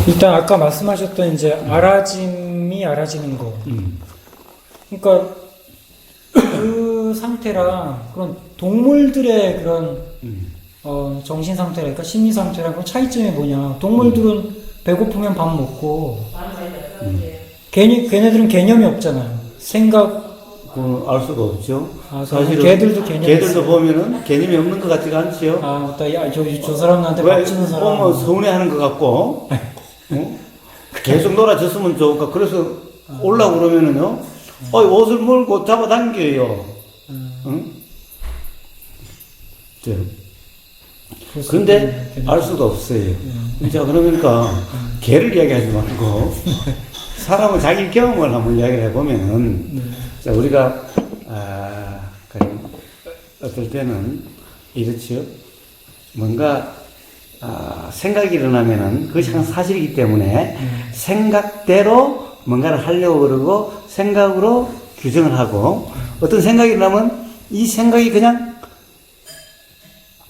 일단 아까 말씀하셨던 이제 알아짐이 알아지는 거. 그러니까 그 상태랑 그런 동물들의 그런 정신 상태랄까 심리 상태랑 그 차이점이 뭐냐? 동물들은 배고프면 밥 먹고 걔네들은 개념이 없잖아요. 생각. 알 수가 없죠. 사실은 개들도 개념이 개들도 있어요. 보면은 개념이 없는 것 같지가 않지요. 맞다. 야, 저 사람한테 왜 밥 주는 사람. 보면 서운해하는 것 같고, 계속 놀아줬으면 좋을까. 그래서 올라고 그러면은요, 옷을 물고 잡아당겨요. 응? 근데 알 수가 없어요. 자, 그러니까 개를 이야기하지 말고 사람은 자기 경험을 한번 이야기를 해보면은, 자, 우리가 어떨 때는 이렇죠. 뭔가 생각이 일어나면은 그것이 항상 사실이기 때문에 생각대로 뭔가를 하려고 그러고 생각으로 규정을 하고, 어떤 생각이 일어나면 이 생각이 그냥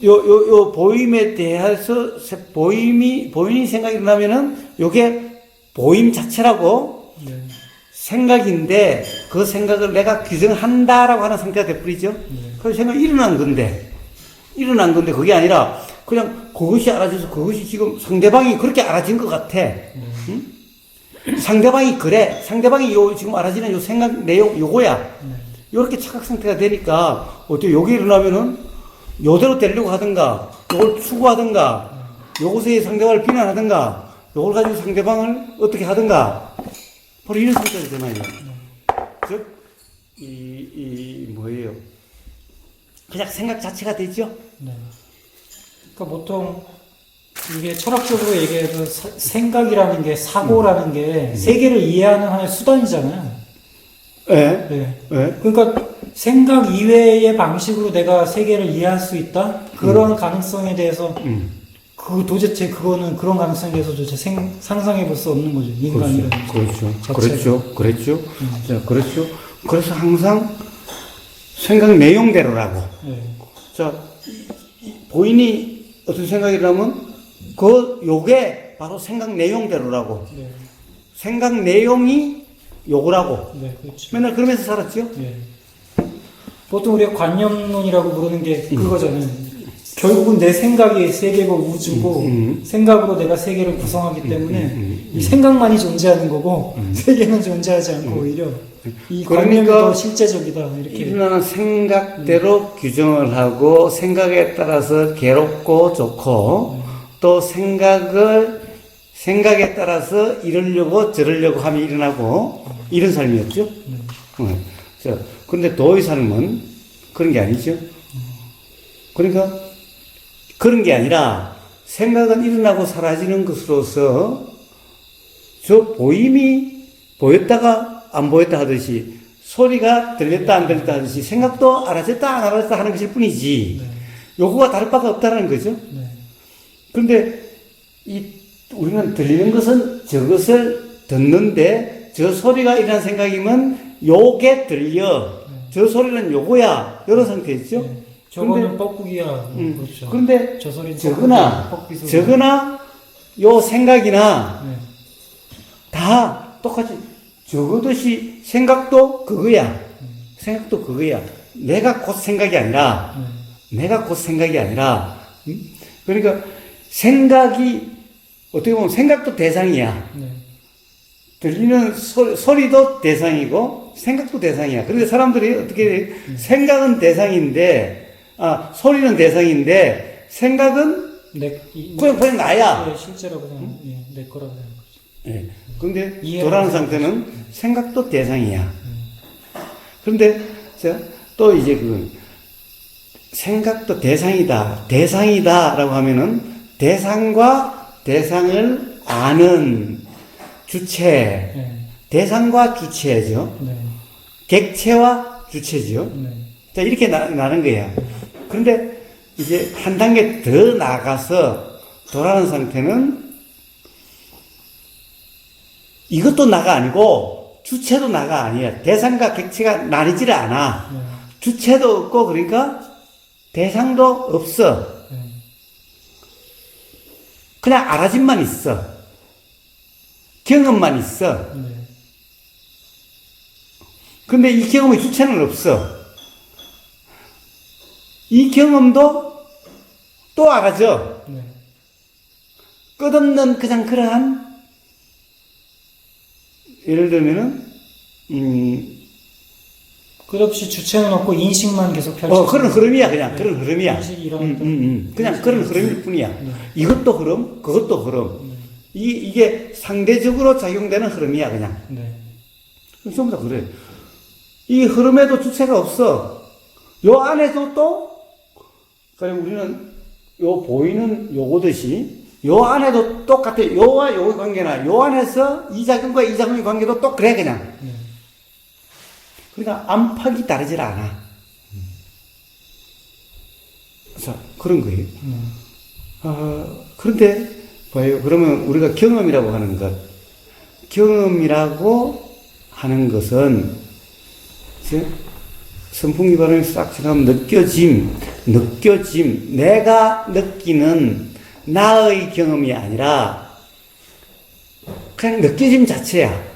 요 보임에 대해서 보임이 생각이 일어나면은 요게 보임 자체라고 생각인데 그 생각을 내가 규정한다라고 하는 상태가 돼버리죠. 그래서 생각이 일어난 건데 그게 아니라 그냥 그것이 알아져서 그것이 지금 상대방이 그렇게 알아진 것 같아. 응? 상대방이 그래. 상대방이 지금 알아지는 요 생각 내용 요거야. 요렇게 착각 상태가 되니까 어떻게 요게 일어나면은 요대로 되려고 하든가 요걸 추구하든가 요것에 상대방을 비난하든가 요걸 가지고 상대방을 어떻게 하든가 바로 이런 상태가 되잖아요. 즉 뭐예요? 그냥 생각 자체가 되죠. 네. 그러니까 보통 이게 철학적으로 얘기해도 생각이라는 게 사고라는 게 세계를 이해하는 하나의 수단이잖아요. 네. 네. 그러니까 생각 이외의 방식으로 내가 세계를 이해할 수 있다? 그런 가능성에 대해서 도대체 그거는 그런 가능성에 대해서 도대체 상상해 볼 수 없는 거죠. 인간이라는 그렇죠. 자, 그렇죠. 그래서 항상 생각 내용대로라고. 자, 본인이 어떤 생각이 나면 요게 바로 생각 내용대로라고. 생각 내용이 요거라고. 그렇죠. 맨날 그러면서 살았죠? 보통 우리가 관념론이라고 부르는 게 그거잖아요. 결국은 내 생각이 세계고 우주고 생각으로 내가 세계를 구성하기 때문에 이 생각만이 존재하는 거고 세계는 존재하지 않고 오히려 이 관념이 더 실제적이다. 이렇게 일어나는 생각대로 규정을 하고 생각에 따라서 괴롭고 좋고 또 생각에 따라서 이러려고 저러려고 하면 일어나고 이런 삶이었죠. 자, 그런데 도의 삶은 그런 게 아니죠. 그러니까 그런 게 아니라 생각은 일어나고 사라지는 것으로서 저 보임이 보였다가 안 보였다 하듯이 소리가 들렸다 안 들렸다 하듯이 생각도 알아졌다 안 알아졌다 하는 것일 뿐이지 요거가 다를 바가 없다는 거죠. 그런데 우리는 들리는 것은 저것을 듣는데 저 소리가 일어난 생각이면 요게 들려 저 소리는 요거야 이런 상태였죠. 저거는 뻐꾸기야. 그렇죠. 그런데 저 소리는 저거나 요 생각이나 다 똑같이 적어듯이 생각도 그거야. 생각도 그거야. 내가 곧 생각이 아니라 그러니까 생각이 어떻게 보면 생각도 대상이야. 들리는 소리도 대상이고 생각도 대상이야. 그런데 사람들이 어떻게 생각은 대상인데 소리는 대상인데 생각은 그냥 나야. 실제로 그냥 내 거라고 생각하죠. 그런데 돌아가는 상태는 생각도 대상이야. 그런데 또 이제 생각도 대상이다라고 하면은 대상과 대상을 아는 주체, 대상과 주체죠. 객체와 주체죠. 자, 이렇게 나는 거예요. 그런데 이제 한 단계 더 나가서 돌아가는 상태는 이것도 나가 아니고 주체도 나가 아니야. 대상과 객체가 나뉘지를 않아. 주체도 없고 그러니까 대상도 없어. 그냥 알아짐만 있어. 경험만 있어. 네. 근데 이 경험의 주체는 없어. 이 경험도 또 알아져. 네. 끝없는 그냥 그러한, 예를 들면은, 끝없이 주체는 없고 인식만 계속 펼쳐. 그런 흐름이야, 그냥. 네. 그런 흐름이야. 인식이 일어났던. 그냥 그런 흐름일 뿐이야. 네. 이것도 흐름, 그것도 흐름. 이게 상대적으로 작용되는 흐름이야, 그냥. 네. 전부 다 그래. 이 흐름에도 주체가 없어. 요 안에도 또, 그래, 우리는 요 보이는 요거듯이, 요 안에도 똑같아. 요와 요의 관계나, 요 안에서 이 작용과 이 작용의 관계도 또 그래, 그냥. 네. 그러니까 안팎이 다르질 않아. 자, 그런 거예요. 그런데, 봐요. 그러면 우리가 경험이라고 하는 것, 경험이라고 하는 것은, 선풍기 바람이 싹 지나면 느껴짐, 내가 느끼는 나의 경험이 아니라, 그냥 느껴짐 자체야.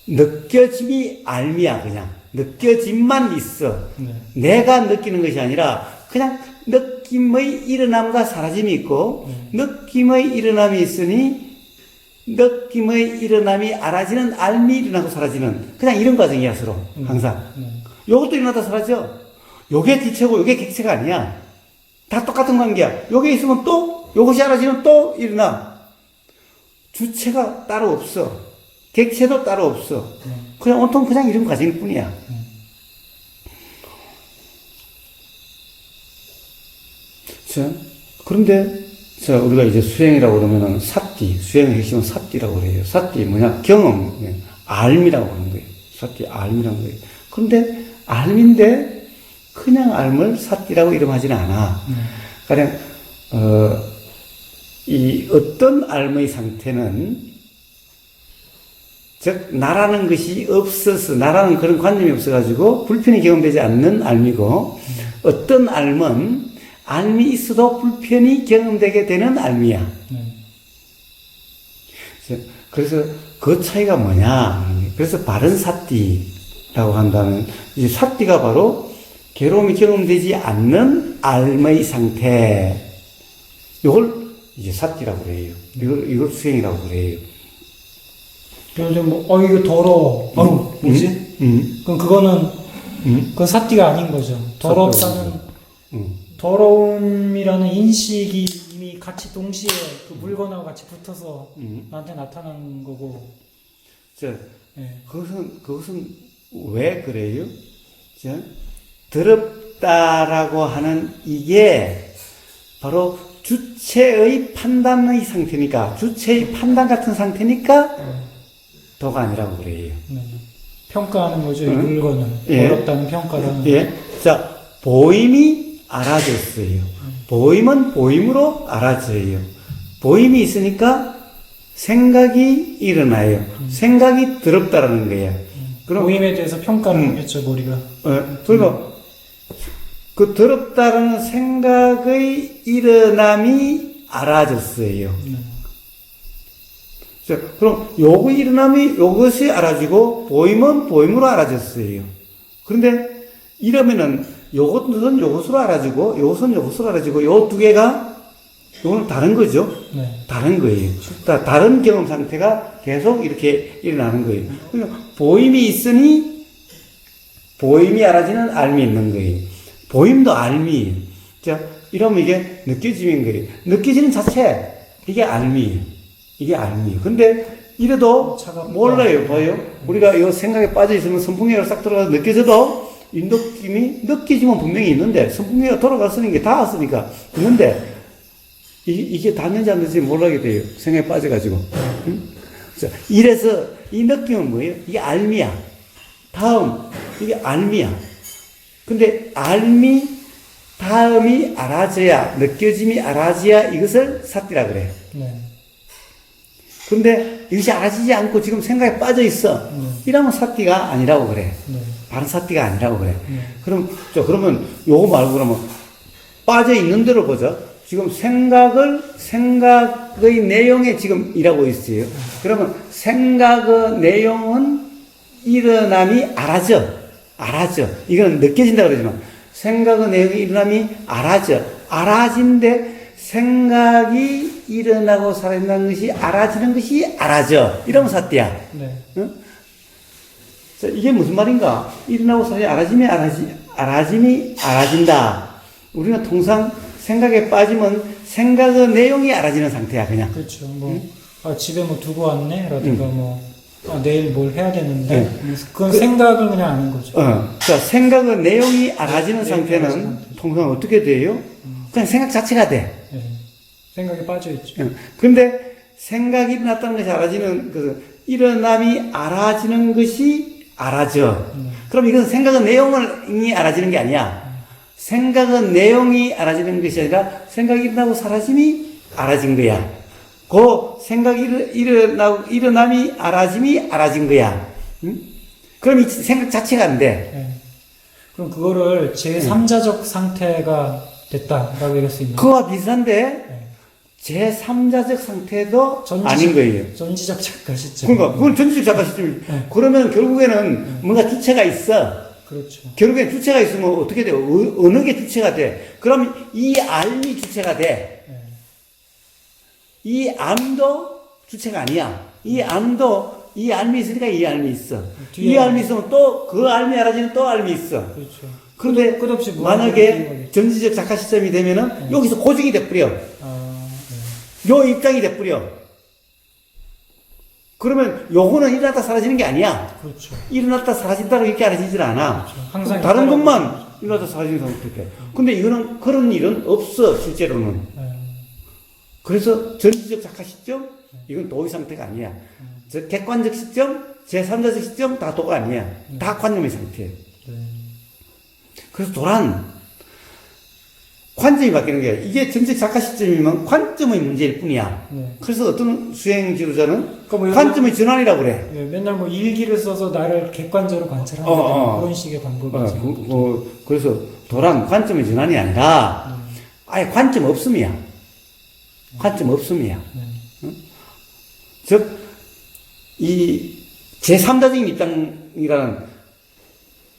느껴짐이 알미야, 그냥. 느껴짐만 있어. 네. 내가 느끼는 것이 아니라, 그냥 느낌의 일어남과 사라짐이 있고, 느낌의 일어남이 있으니, 느낌의 일어남이 알아지는 알미 일어나고 사라지는, 그냥 이런 과정이야, 서로. 항상. 요것도 일어나다 사라져. 요게 주체고, 요게 객체가 아니야. 다 똑같은 관계야. 요게 있으면 또, 요것이 알아지면 또 일어나. 주체가 따로 없어. 객체도 따로 없어. 그냥 온통 그냥 이런 과정일 뿐이야. 자, 그런데, 자, 우리가 이제 수행이라고 그러면은 사띠, 수행의 핵심은 사띠라고 그래요. 사띠 뭐냐? 경험, 알미라고 하는 거예요. 사띠, 알미라는 거예요. 그런데, 알미인데, 그냥 알을 사띠라고 이름하지는 않아. 가령, 이 어떤 알의 상태는, 즉, 나라는 것이 없어서, 나라는 그런 관념이 없어가지고, 불편이 경험되지 않는 알미고, 어떤 알은, 알미 있어도 불편이 경험되게 되는 알미야. 그래서 그 차이가 뭐냐. 그래서 바른 사띠라고 한다면, 이제 사띠가 바로 괴로움이 경험되지 않는 알의 상태. 이걸 이제 사띠라고 그래요. 이걸 수행이라고 그래요. 예를 들면, 이거 더러워. 뭐지? 그럼 그거는, 그건 사띠가 아닌 거죠. 더럽다는, 더러움이라는 인식이 이미 같이 동시에 그 물건하고 같이 붙어서 나한테 나타나는 거고. 자, 네. 그것은 왜 그래요? 자, 더럽다라고 하는 이게 바로 주체의 판단의 상태니까, 주체의 판단 같은 상태니까 더가 아니라고 그래요. 평가하는 거죠, 이 물건을. 예. 더럽다는 평가를. 예. 자, 보임이 알아졌어요. 보임은 보임으로 알아져요. 보임이 있으니까 생각이 일어나요. 생각이 더럽다라는 거예요. 그럼 보임에 대해서 평가를 하겠죠, 머리가. 그러니까 그 더럽다라는 생각의 일어남이 알아졌어요. 자, 그럼 요것이 알아지고 보임은 보임으로 알아졌어요. 그런데 이러면은 요것은 요것으로 알아지고 요것은 요것으로 알아지고 요 두 개가 요거는 다른 거죠. 네. 다른 거예요. 다른 경험 상태가 계속 이렇게 일어나는 거예요. 그러니까 보임이 있으니 보임이 알아지는 알미 있는 거예요. 보임도 알미예요. 자, 이러면 이게 느껴짐인 거예요. 느껴지는 자체 이게 알미예요. 이게 알미예요. 근데 이래도 몰라요. 봐요. 우리가 이 생각에 빠져 있으면 선풍기가 싹 들어가서 느껴져도 이 느낌이 느껴지면 분명히 있는데 선풍기가 돌아갔으니까 다 왔으니까 있는데 이게 닿는지 안 닿는지 모르게 돼요. 생각에 빠져가지고. 응? 자, 이래서 이 느낌은 뭐예요? 이게 알미야. 다음 이게 알미야. 근데 알미 다음이 알아져야 느껴짐이 알아져야 이것을 사띠라 그래. 네. 근데 이것이 알아지지 않고 지금 생각에 빠져 있어. 이러면 사띠가 아니라고 그래. 네. 바른 사띠가 아니라고 그래. 그러면 요거 말고 그러면 빠져 있는 대로 보자. 지금 생각의 내용에 지금 일하고 있어요. 그러면 생각의 내용은 일어남이 알아져. 이건 느껴진다고 그러지만, 생각의 내용이 일어남이 알아진데, 생각이 일어나고 살아있는 것이 알아지는 것이 알아져. 이러면 사띠야. 네. 응? 자, 이게 무슨 말인가? 일어나고 살아있는 알아짐이 알아진다. 우리가 통상 생각에 빠지면 생각의 내용이 알아지는 상태야, 그냥. 그렇죠. 뭐, 집에 뭐 두고 왔네? 라든가 내일 뭘 해야 되는데, 그건 생각을 그냥 아는 거죠. 자, 생각의 내용이 알아지는 상태는 알아지는 통상 어떻게 돼요? 그냥 생각 자체가 돼. 네. 생각에 빠져있죠. 근데 생각이 일어났다는 것이 일어남이 알아지는 것이 알아져. 그럼 이건 생각의 내용이 알아지는 게 아니야. 생각의 내용이 알아지는 것이 아니라 생각이 일어나고 사라짐이 알아진 거야. 그 생각이 일어남이 알아짐이 알아진 거야. 응? 그럼 이 생각 자체가 안 돼. 네. 그럼 그거를 제3자적 상태가 됐다라고 얘기할 수 있나요? 그와 비슷한데 제3자적 상태도 아닌 거예요. 전지적 작가 시점. 그러니까 그건 전지적 작가 시점이죠. 네. 그러면 결국에는 뭔가 주체가 있어. 그렇죠. 결국엔 주체가 있으면 어떻게 돼? 어느 게 주체가 돼? 그럼 이 알미 주체가 돼. 네. 이 암도 주체가 아니야. 이 암도 이 알미 있으니까 이 알미 있어. 이 알미 있으면 또 그 알미 알아지는 또 알미 있어. 그렇죠. 그런데 끝없이 만약에 전지적 작가 시점이 되면은 여기서 고정이 돼버려. 요 입장이 돼버려. 그러면 요거는 일어났다 사라지는 게 아니야. 그렇죠. 일어났다 사라진다고 이렇게 알아지질 않아. 그렇죠. 항상 다른 것만 일어났다 사라지는 상태. 근데 이거는 그런 일은 없어, 실제로는. 그래서 전지적 작가 시점? 이건 도의 상태가 아니야. 저 객관적 시점, 제3자적 시점 다 도가 아니야. 다 관념의 상태예요. 그래서 도란 관점이 바뀌는 게 이게 전적 작가 시점이면 관점의 문제일 뿐이야. 그래서 어떤 수행 지도자는 관점의 전환이라고 그래. 맨날 뭐 일기를 써서 나를 객관적으로 관찰한다 그런 식의 방법이죠. 그래서 도란 관점의 전환이 아니라 아예 관점 없음이야. 관점 없음이야. 응? 즉, 이 제3자적인 입장이라는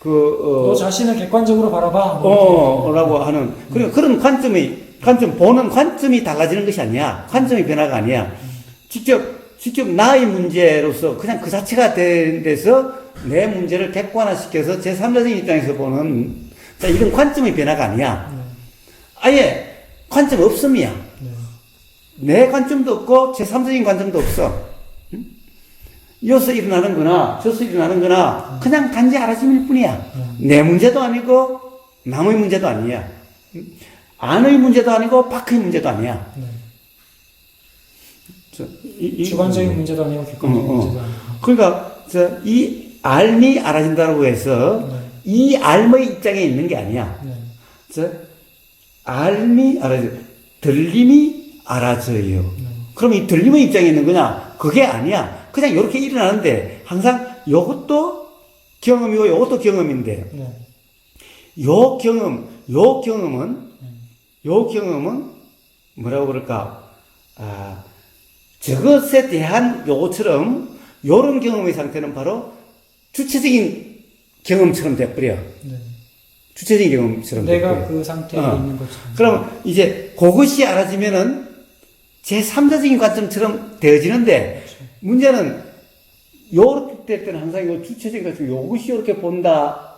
너 자신을 객관적으로 바라봐. 라고 하는, 그런 보는 관점이 달라지는 것이 아니야. 관점의 변화가 아니야. 직접 나의 문제로서 그냥 그 자체가 된 데서 내 문제를 객관화시켜서 제3자적인 입장에서 보는, 자, 이런 관점의 변화가 아니야. 아예 관점 없음이야. 내 관점도 없고, 제3자적인 관점도 없어. 이어서 일어나는 거나 저서 일어나는 거나 그냥 단지 알아짐일 뿐이야. 내 문제도 아니고 남의 문제도 아니야. 안의 문제도 아니고 밖의 문제도 아니야. 주관적인 문제도 아니고 객관적인 문제도 아니고. 그러니까 이 알미 알아진다고 해서 이 알의 입장에 있는 게 아니야. 알미 알아져, 들림이 알아져요. 그럼 이 들림의 입장에 있는 거냐? 그게 아니야. 그냥 이렇게 일어나는데 항상 요것도 경험이고 요것도 경험인데 요 경험은 뭐라고 그럴까? 저것에 대한 요것처럼 요런 경험의 상태는 바로 주체적인 경험처럼 돼버려. 주체적인 경험처럼 내가 돼버려. 그 상태에 있는 것처럼. 그럼 이제 그것이 알아지면은 제3자적인 관점처럼 되어지는데 문제는 요렇게 될 때는 항상 요 주체적인 관점, 요것이 요렇게 본다,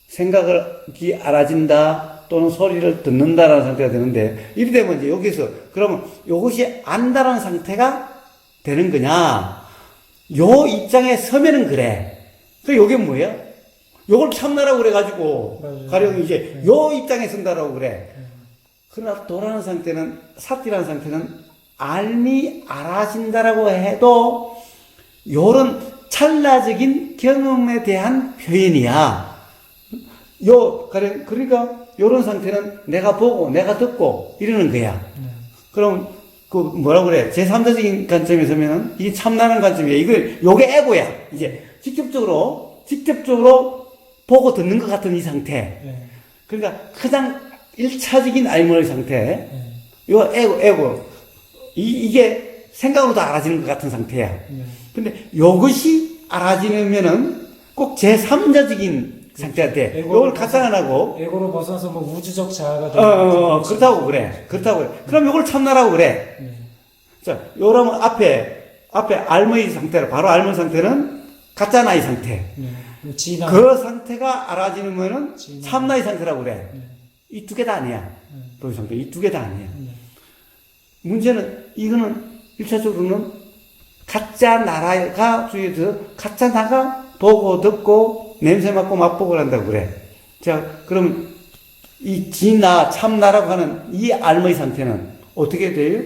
생각을 알아진다, 또는 소리를 듣는다라는 상태가 되는데 이리 되면 이제 여기서 그러면 요것이 안다라는 상태가 되는 거냐? 요 입장에 서면은 그래. 그 요게 뭐야? 요걸 참나라고 그래가지고 가령 이제 요 입장에 선다라고 그래. 그러나 도라는 상태는, 사띠라는 상태는 알미 알아진다라고 해도 요런 찰나적인 경험에 대한 표현이야. 그러니까 요런 상태는 내가 보고 내가 듣고 이러는 거야. 그럼 뭐라고 그래? 제3자적인 관점에 서면은 이게 참나는 관점이야. 요게 에고야. 이제 직접적으로 보고 듣는 것 같은 이 상태. 그러니까 가장 1차적인 알무의 상태. 요 에고. 이게 생각으로도 알아지는 것 같은 상태야. 네. 근데 요것이 알아지면은 꼭 제3자적인 상태가 돼. 요걸 가짜 안 하고. 에고로 벗어나서 뭐 우주적 자아가 되는 그렇다고 그래. 그렇다고 그래. 그럼 요걸 참나라고 그래. 네. 자, 요러면 앞에 알머의 상태로, 바로 알머 상태는 가짜 나의 상태. 네. 진화. 그 상태가 알아지면은 진화. 참나의 상태라고 그래. 네. 이 두 개 다 아니야. 그 상태. 이 두 개 다 아니야. 네. 문제는, 이거는, 1차적으로는 가짜 나라가 주의해서 가짜 나가 보고 듣고 냄새 맡고 맛보고 한다고 그래. 자, 그럼 이 진나, 참나라고 하는 이 알머의 상태는 어떻게 돼요?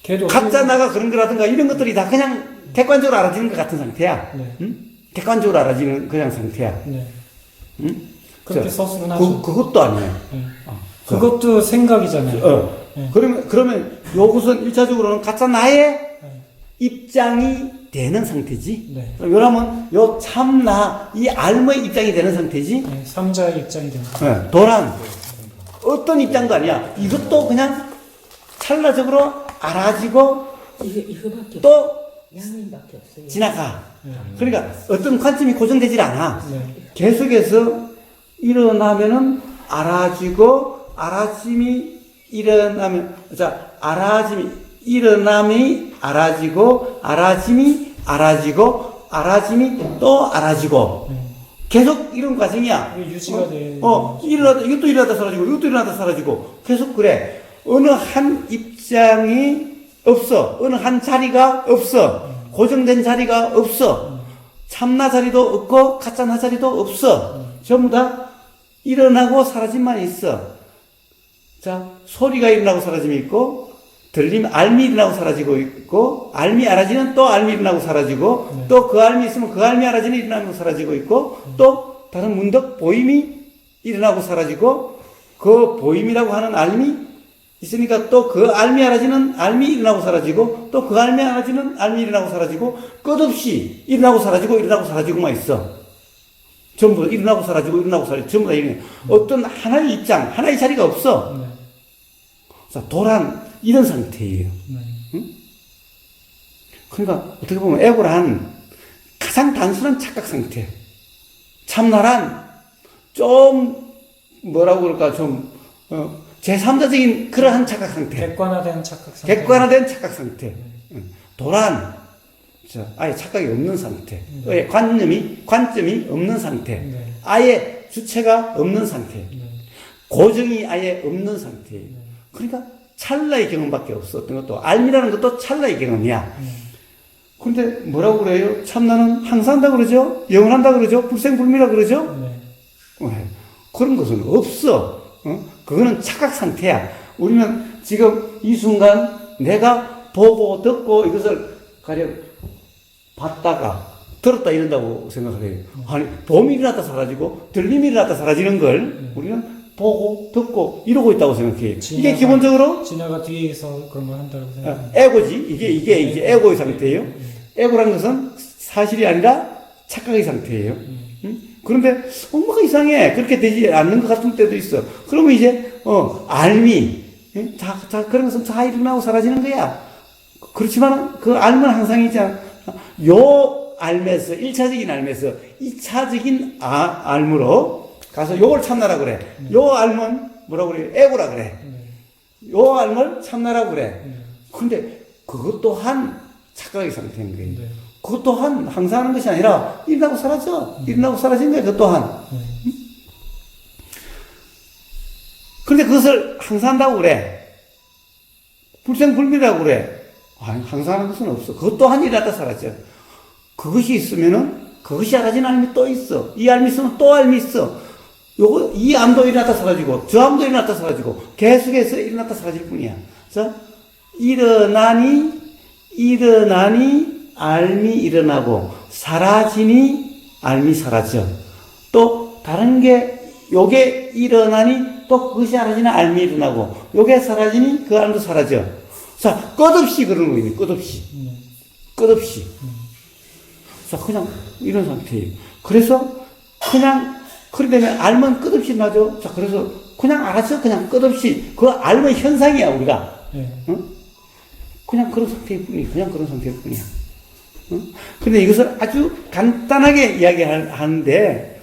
걔도 가짜 나가 그런 거라든가 이런 것들이 다 그냥 객관적으로 알아지는 것 같은 상태야. 네. 응? 객관적으로 알아지는 그냥 상태야. 네. 응? 그렇게 자, 서술은 하죠. 그것도 아니야. 네. 그것도 생각이잖아요. 네. 그러면 요것은 1차적으로는 가짜 나의 네. 입장이 되는 상태지. 네. 그러면 요 참나, 이 알머의 입장이 되는 상태지. 네. 3자의 입장이 됩니다. 네. 도란. 어떤 입장도 아니야. 이것도 그냥 찰나적으로 알아지고 이거밖에 또 양념밖에 없어요. 지나가. 네. 그러니까 어떤 관점이 고정되질 않아. 네. 계속해서 일어나면은 알아지고, 알아짐이 일어나면, 자, 알아짐이, 일어남이 알아지고, 알아짐이 알아지고, 알아짐이 또 알아지고. 계속 이런 과정이야. 이게 유지가 돼. 일어나다, 이것도 일어나다 사라지고, 이것도 일어나다 사라지고. 계속 그래. 어느 한 입장이 없어. 어느 한 자리가 없어. 고정된 자리가 없어. 참나 자리도 없고, 가짜나 자리도 없어. 전부 다 일어나고 사라짐만 있어. 자, 소리가 일어나고 사라짐이 있고, 들림, 알미 일어나고 사라지고 있고, 알미 알아지는 또 알미 일어나고 사라지고, 또 그 알미 있으면 그 알미 알아지는 일어나고 사라지고 있고, 또 다른 문득 보임이 일어나고 사라지고, 그 보임이라고 하는 알미 있으니까 또 그 알미 알아지는 알미 일어나고 사라지고, 또 그 알미 알아지는 알미 일어나고 사라지고, 끝없이 일어나고 사라지고만 있어. 전부 일어나고 사라지고, 전부 다 일어나. 어떤 하나의 입장, 하나의 자리가 없어. 네. 자, 도란, 이런 상태예요. 네. 응? 그러니까, 어떻게 보면 에고란 가장 단순한 착각 상태. 참나란 좀, 뭐라고 그럴까, 좀, 제3자적인 그러한 착각 상태. 객관화된 착각 상태. 객관화된 착각 상태. 도란, 자, 아예 착각이 없는 상태. 관점이 없는 상태. 네. 아예 주체가 없는 상태. 네. 고정이 아예 없는 상태예요. 그러니까 찰나의 경험밖에 없어. 어떤 것도. 알미라는 것도 찰나의 경험이야. 그런데 뭐라고 그래요? 참나는 항상 한다 그러죠? 영원한다 그러죠? 불생불미라 그러죠? 네. 왜? 그런 것은 없어. 그거는 착각 상태야. 우리는 지금 이 순간 내가 보고 듣고 이것을 가령 봤다가 들었다 이런다고 생각해요. 아니, 봄이 일어났다 사라지고 들림이 일어났다 사라지는 걸 우리는 보고 듣고 이러고 있다고 생각해요. 이게 기본적으로 진화가 뒤에서 그런 걸 한다고 생각합니다. 에고지. 이게 이제 에고의 상태예요. 에고라는 것은 사실이 아니라 착각의 상태예요. 그런데 뭔가 이상해. 그렇게 되지 않는 것 같은 때도 있어. 그러면 이제 알미 자 그런 것은 다 일어나고 사라지는 거야. 그렇지만 그 알면 항상 있잖아. 요 알면서 1차적인 알면서 2차적인 알므로 가서 요걸 참나라 그래. 요 알면 뭐라고 그래? 에고라 그래. 요 알면 참나라 그래. 근데 그것 또한 착각의 상태인 거예요. 네. 그것 또한 항상 하는 것이 아니라 일어나고 사라져. 일어나고 사라진 거야. 그것 또한. 그런데 그것을 항상 한다고 그래. 불생불미라고 그래. 아니, 항상 하는 것은 없어. 그것 또한 일어났다 사라져. 그것이 있으면은 그것이 알아진 알미 또 있어. 이 알미 있으면 또 알미 있어. 이 암도 일어났다 사라지고 저 암도 일어났다 사라지고 계속해서 일어났다 사라질 뿐이야. 자, 일어나니 알미 일어나고 사라지니 알미 사라져. 또 다른 게 요게 일어나니 또 그것이 알아지니 알미 일어나고 요게 사라지니 그 알도 사라져. 자, 끝없이 그러는 거예요. 끝없이. 자, 그냥 이런 상태예요. 그래서 그냥 그러려면 알면 끝없이 나죠. 자, 그래서 그냥 알아서 그냥 끝없이 그 알의 현상이야, 우리가. 네. 그냥 그런 상태일 뿐이야. 그냥 그런 상태일 뿐이야. 근데 이것을 아주 간단하게 이야기하는데,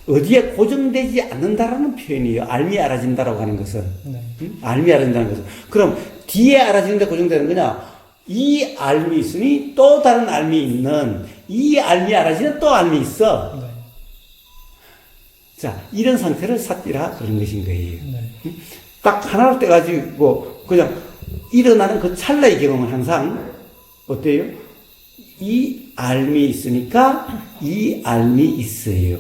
어디에 고정되지 않는다라는 표현이에요. 알미 알아진다라고 하는 것은. 네. 알미 알아진다는 것은. 그럼 뒤에 알아지는데 고정되는 거냐? 이 알미 있으니 또 다른 알미 있는, 이 알미 알아지는 또 알미 있어. 네. 자, 이런 상태를 삿디라 그런 것인 거예요. 네. 딱 하나를 떼가지고 그냥 일어나는 그 찰나의 경험은 항상 어때요? 이 알미 있으니까 이 알미 있어요.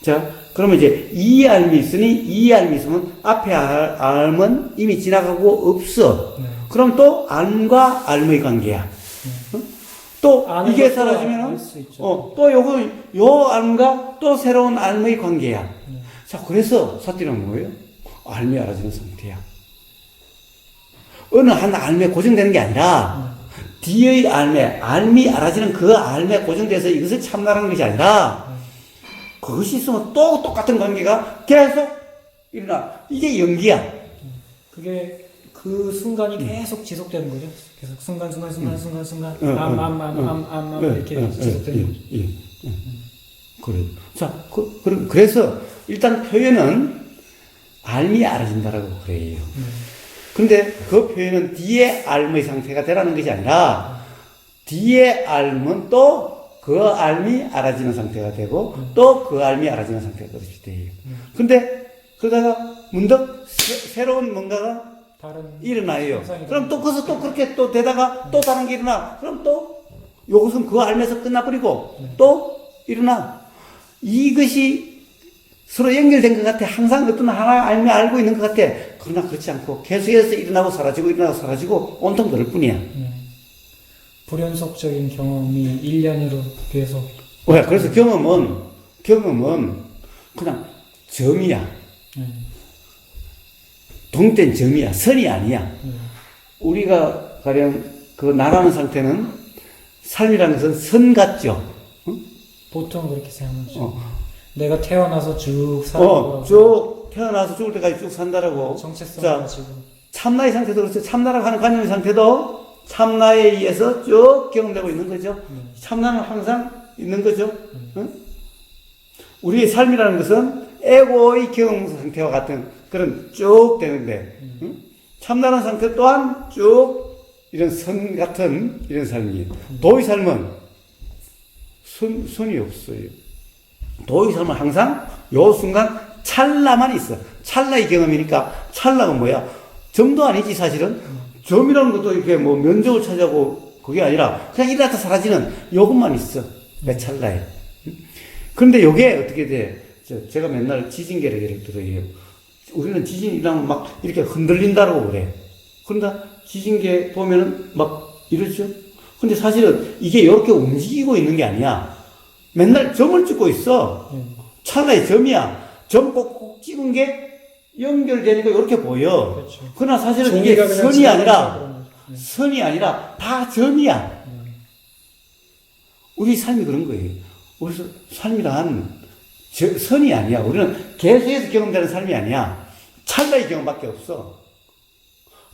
자, 그러면 이제 이 알미 있으니 이 알미 있으면 앞에 알은 이미 지나가고 없어. 네. 그럼 또 알과 알의 관계야. 또 아는 이게 것도 사라지면 알 수 있죠. 또 요 알과 또 새로운 알의 관계야. 자, 그래서 사띠는 뭐예요? 알미 알아지는 상태야. 어느 한 알미에 고정되는 게 아니라 뒤의 알미 알아지는 그 알미에 고정돼서 이것을 참나라는 것이 아니라 그것이 있으면 또 똑같은 관계가 계속 일어나. 이게 연기야. 그게 그 순간이 계속 지속되는 거죠. 계속 순간 이렇게 지속되는 거죠. 그래. 자, 그래서 일단 표현은 알미 알아진다라고 그래요. 근데 그 표현은 뒤에 알의 상태가 되라는 것이 아니라 뒤에 알면 또 그 알미 알아지는 상태가 되고 또 그 알미 알아지는 상태가 그렇게 돼요. 근데 그러다가 문득 새로운 뭔가가 다른 일어나요. 현상이 그럼 또 거기서 또 그렇게 또 되다가 또 다른 게 일어나. 그럼 또 요것은 그 알면서 끝나버리고 또 일어나. 이것이 서로 연결된 것 같아. 항상 어떤 하나 알고 있는 것 같아. 그러나 그렇지 않고 계속해서 일어나고 사라지고 온통 그럴 뿐이야. 불연속적인 경험이 1년으로 계속. 왜? 그래서 경험은 그냥 점이야. 동된 점이야. 선이 아니야. 우리가 가령 그 나라는 상태는 삶이라는 것은 선 같죠. 보통 그렇게 생각하죠. 내가 태어나서 쭉 살고 쭉 태어나서 죽을 때까지 쭉 산다라고. 정체성 자, 가지고. 참나의 상태도 그렇죠. 참나라고 하는 관념의 상태도 참나에 의해서 쭉 경험되고 있는 거죠. 참나는 항상 있는 거죠. 응? 우리의 삶이라는 것은 에고의 경험 상태와 같은 그런 쭉 되는데, 응? 참나라는 상태 또한 쭉 이런 선 같은 이런 삶이에요. 도의 삶은 선이 없어요. 도의 삶은 항상 요 순간 찰나만 있어. 찰나의 경험이니까 찰나가 뭐야? 점도 아니지 사실은. 점이라는 것도 이렇게 뭐 면적을 차지하고 그게 아니라 그냥 일어났다 사라지는 요것만 있어. 그 찰나에. 그런데 요게 어떻게 돼? 제가 맨날 지진계를 예를 들어요. 우리는 지진이 일어나면 막 이렇게 흔들린다고 그래. 그런데 지진계 보면은 막 이러죠? 근데 사실은 이게 이렇게 움직이고 있는 게 아니야. 맨날 점을 찍고 있어. 찰나의 점이야. 점 꼭꼭 찍은 게 연결되니까 이렇게 보여. 그렇죠. 그러나 사실은 이게 선이 아니라 다 점이야. 우리 삶이 그런 거예요. 그래서 삶이란 선이 아니야. 우리는 계속해서 경험되는 삶이 아니야. 찰나의 경험밖에 없어.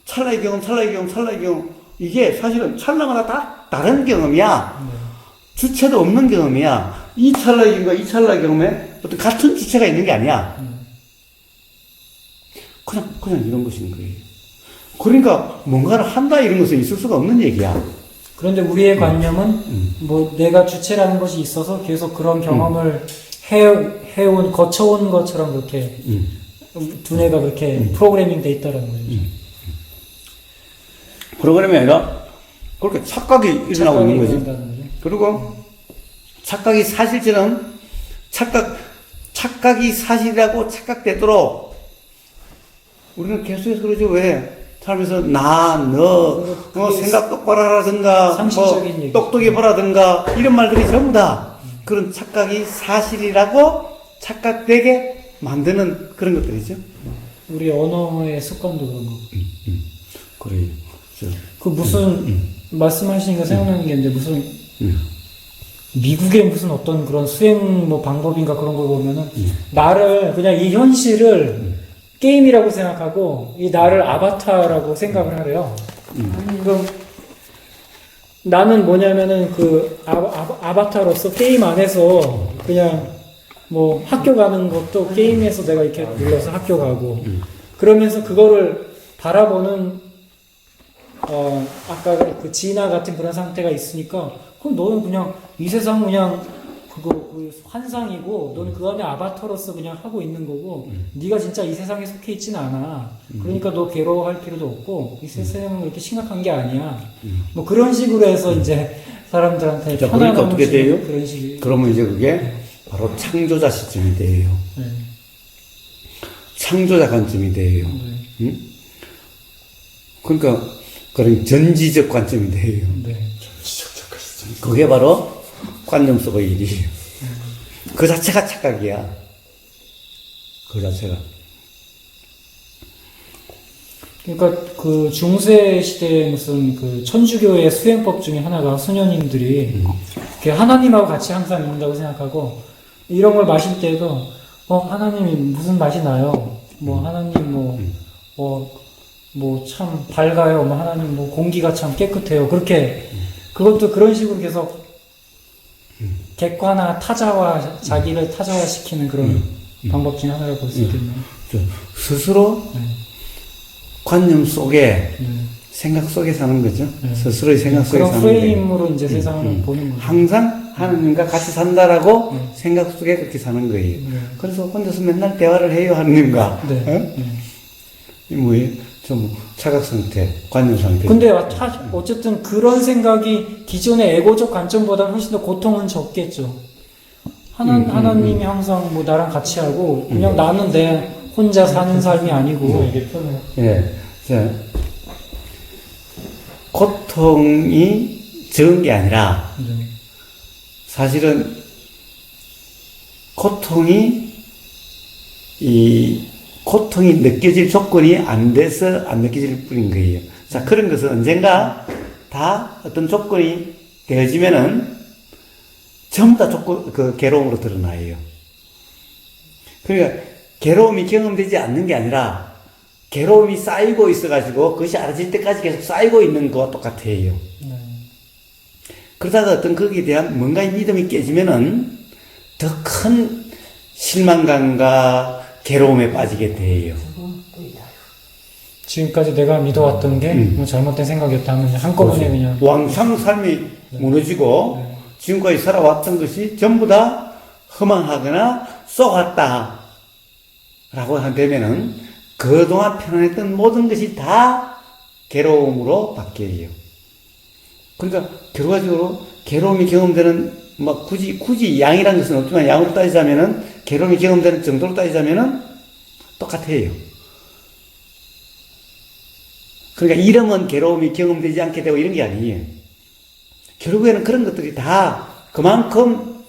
찰나의 경험. 이게 사실은 찰나마다 다 다른 경험이야. 주체도 없는 경험이야. 이 찰나의 경험과 이 찰나의 경험에 어떤 같은 주체가 있는 게 아니야. 그냥 이런 것인 거예요. 그러니까 뭔가를 한다 이런 것은 있을 수가 없는 얘기야. 그런데 우리의 관념은 뭐 내가 주체라는 것이 있어서 계속 그런 경험을 거쳐온 것처럼 그렇게 두뇌가 그렇게 프로그래밍 돼 있다라는 거죠. 프로그램이 아니라 그렇게 착각이 일어나고 있는 거지. 일어난다는 거죠. 그리고 착각이 사실처럼 착각이 사실이라고 착각되도록 우리는 계속해서 그러죠. 왜? 살면서 생각 똑바로 하라든가, 상식적인 얘기. 똑똑히 보라든가, 이런 말들이 전부 다 그런 착각이 사실이라고 착각되게 만드는 그런 것들이죠. 우리 언어의 습관도 그런 거. 그래요. 그 무슨 말씀하시니까 생각나는 게 이제 무슨 미국의 무슨 어떤 그런 수행 뭐 방법인가 그런 걸 보면은 나를 그냥 이 현실을 게임이라고 생각하고 이 나를 아바타라고 생각을 하래요. 그럼 나는 뭐냐면은 그 아바타로서 게임 안에서 그냥 뭐 학교 가는 것도 게임에서 내가 이렇게 눌러서 학교 가고 그러면서 그거를 바라보는 아까 그 진화 같은 그런 상태가 있으니까 그럼 너는 그냥 이 세상 그냥 그 환상이고 너는 그 안에 아바타로서 그냥 하고 있는 거고 네가 진짜 이 세상에 속해 있지는 않아. 그러니까 너 괴로워할 필요도 없고 이 세상은 그렇게 심각한 게 아니야. 뭐 그런 식으로 해서 이제 사람들한테 자, 그러니까 편안함을 어떻게 주는 돼요? 그런 식이. 그러면 이제 그게 바로 창조자 시점이 돼요. 네. 창조자 관점이 돼요. 응? 그러니까 그런 전지적 관점이 돼요. 네. 그게 바로 관념 속의 일이에요. 그 자체가 착각이야. 그 자체가. 그러니까 그 중세 시대에 무슨 그 천주교의 수행법 중에 하나가 수녀님들이 이렇게 하나님하고 같이 항상 있는다고 생각하고 이런 걸 마실 때도 하나님이 무슨 맛이 나요? 뭐 하나님 뭐 참 밝아요. 뭐 하나님 뭐 공기가 참 깨끗해요. 그렇게 그것도 그런 식으로 계속 객관화, 타자화, 자기를 타자화시키는 그런 방법 중에 하나를 볼 수 있겠네요. 스스로 관념 속에 생각 속에 사는 거죠. 스스로의 생각 속에 그런 사는 거예요. 프레임으로 이제 세상을 보는 거죠. 항상 하느님과 같이 산다라고 생각 속에 그렇게 사는 거예요. 그래서 혼자서 맨날 대화를 해요, 하느님과. 네. 이 뭐예요? 좀 차각 상태, 관념 상태. 근데 어쨌든 그런 생각이 기존의 에고적 관점보다 훨씬 더 고통은 적겠죠. 하나님이 항상 뭐 나랑 같이 하고 그냥 나는 내 혼자 사는 삶이 아니고 이게 편해요. 예. 자, 고통이 적은 게 아니라 사실은 고통이 느껴질 조건이 안 돼서 안 느껴질 뿐인 거예요. 자, 그런 것은 언젠가 다 어떤 조건이 되어지면은 전부 다 괴로움으로 드러나요. 그러니까 괴로움이 경험되지 않는 게 아니라 괴로움이 쌓이고 있어가지고 그것이 알아질 때까지 계속 쌓이고 있는 것과 똑같아요. 그러다가 어떤 거기에 대한 뭔가의 믿음이 깨지면은 더 큰 실망감과 괴로움에 빠지게 돼요. 지금까지 내가 믿어왔던 게 뭐 잘못된 생각이었다 하면 한꺼번에 그냥 왕창 삶이 무너지고 지금까지 살아왔던 것이 전부 다 허망하거나 쏘았다 라고 되면은 그동안 편안했던 모든 것이 다 괴로움으로 바뀌어요. 그러니까 결과적으로 괴로움이 경험되는 막 굳이 양이라는 것은 없지만 양으로 따지자면은 괴로움이 경험되는 정도로 따지자면은 똑같아요. 그러니까 이러면 괴로움이 경험되지 않게 되고 이런 게 아니에요. 결국에는 그런 것들이 다 그만큼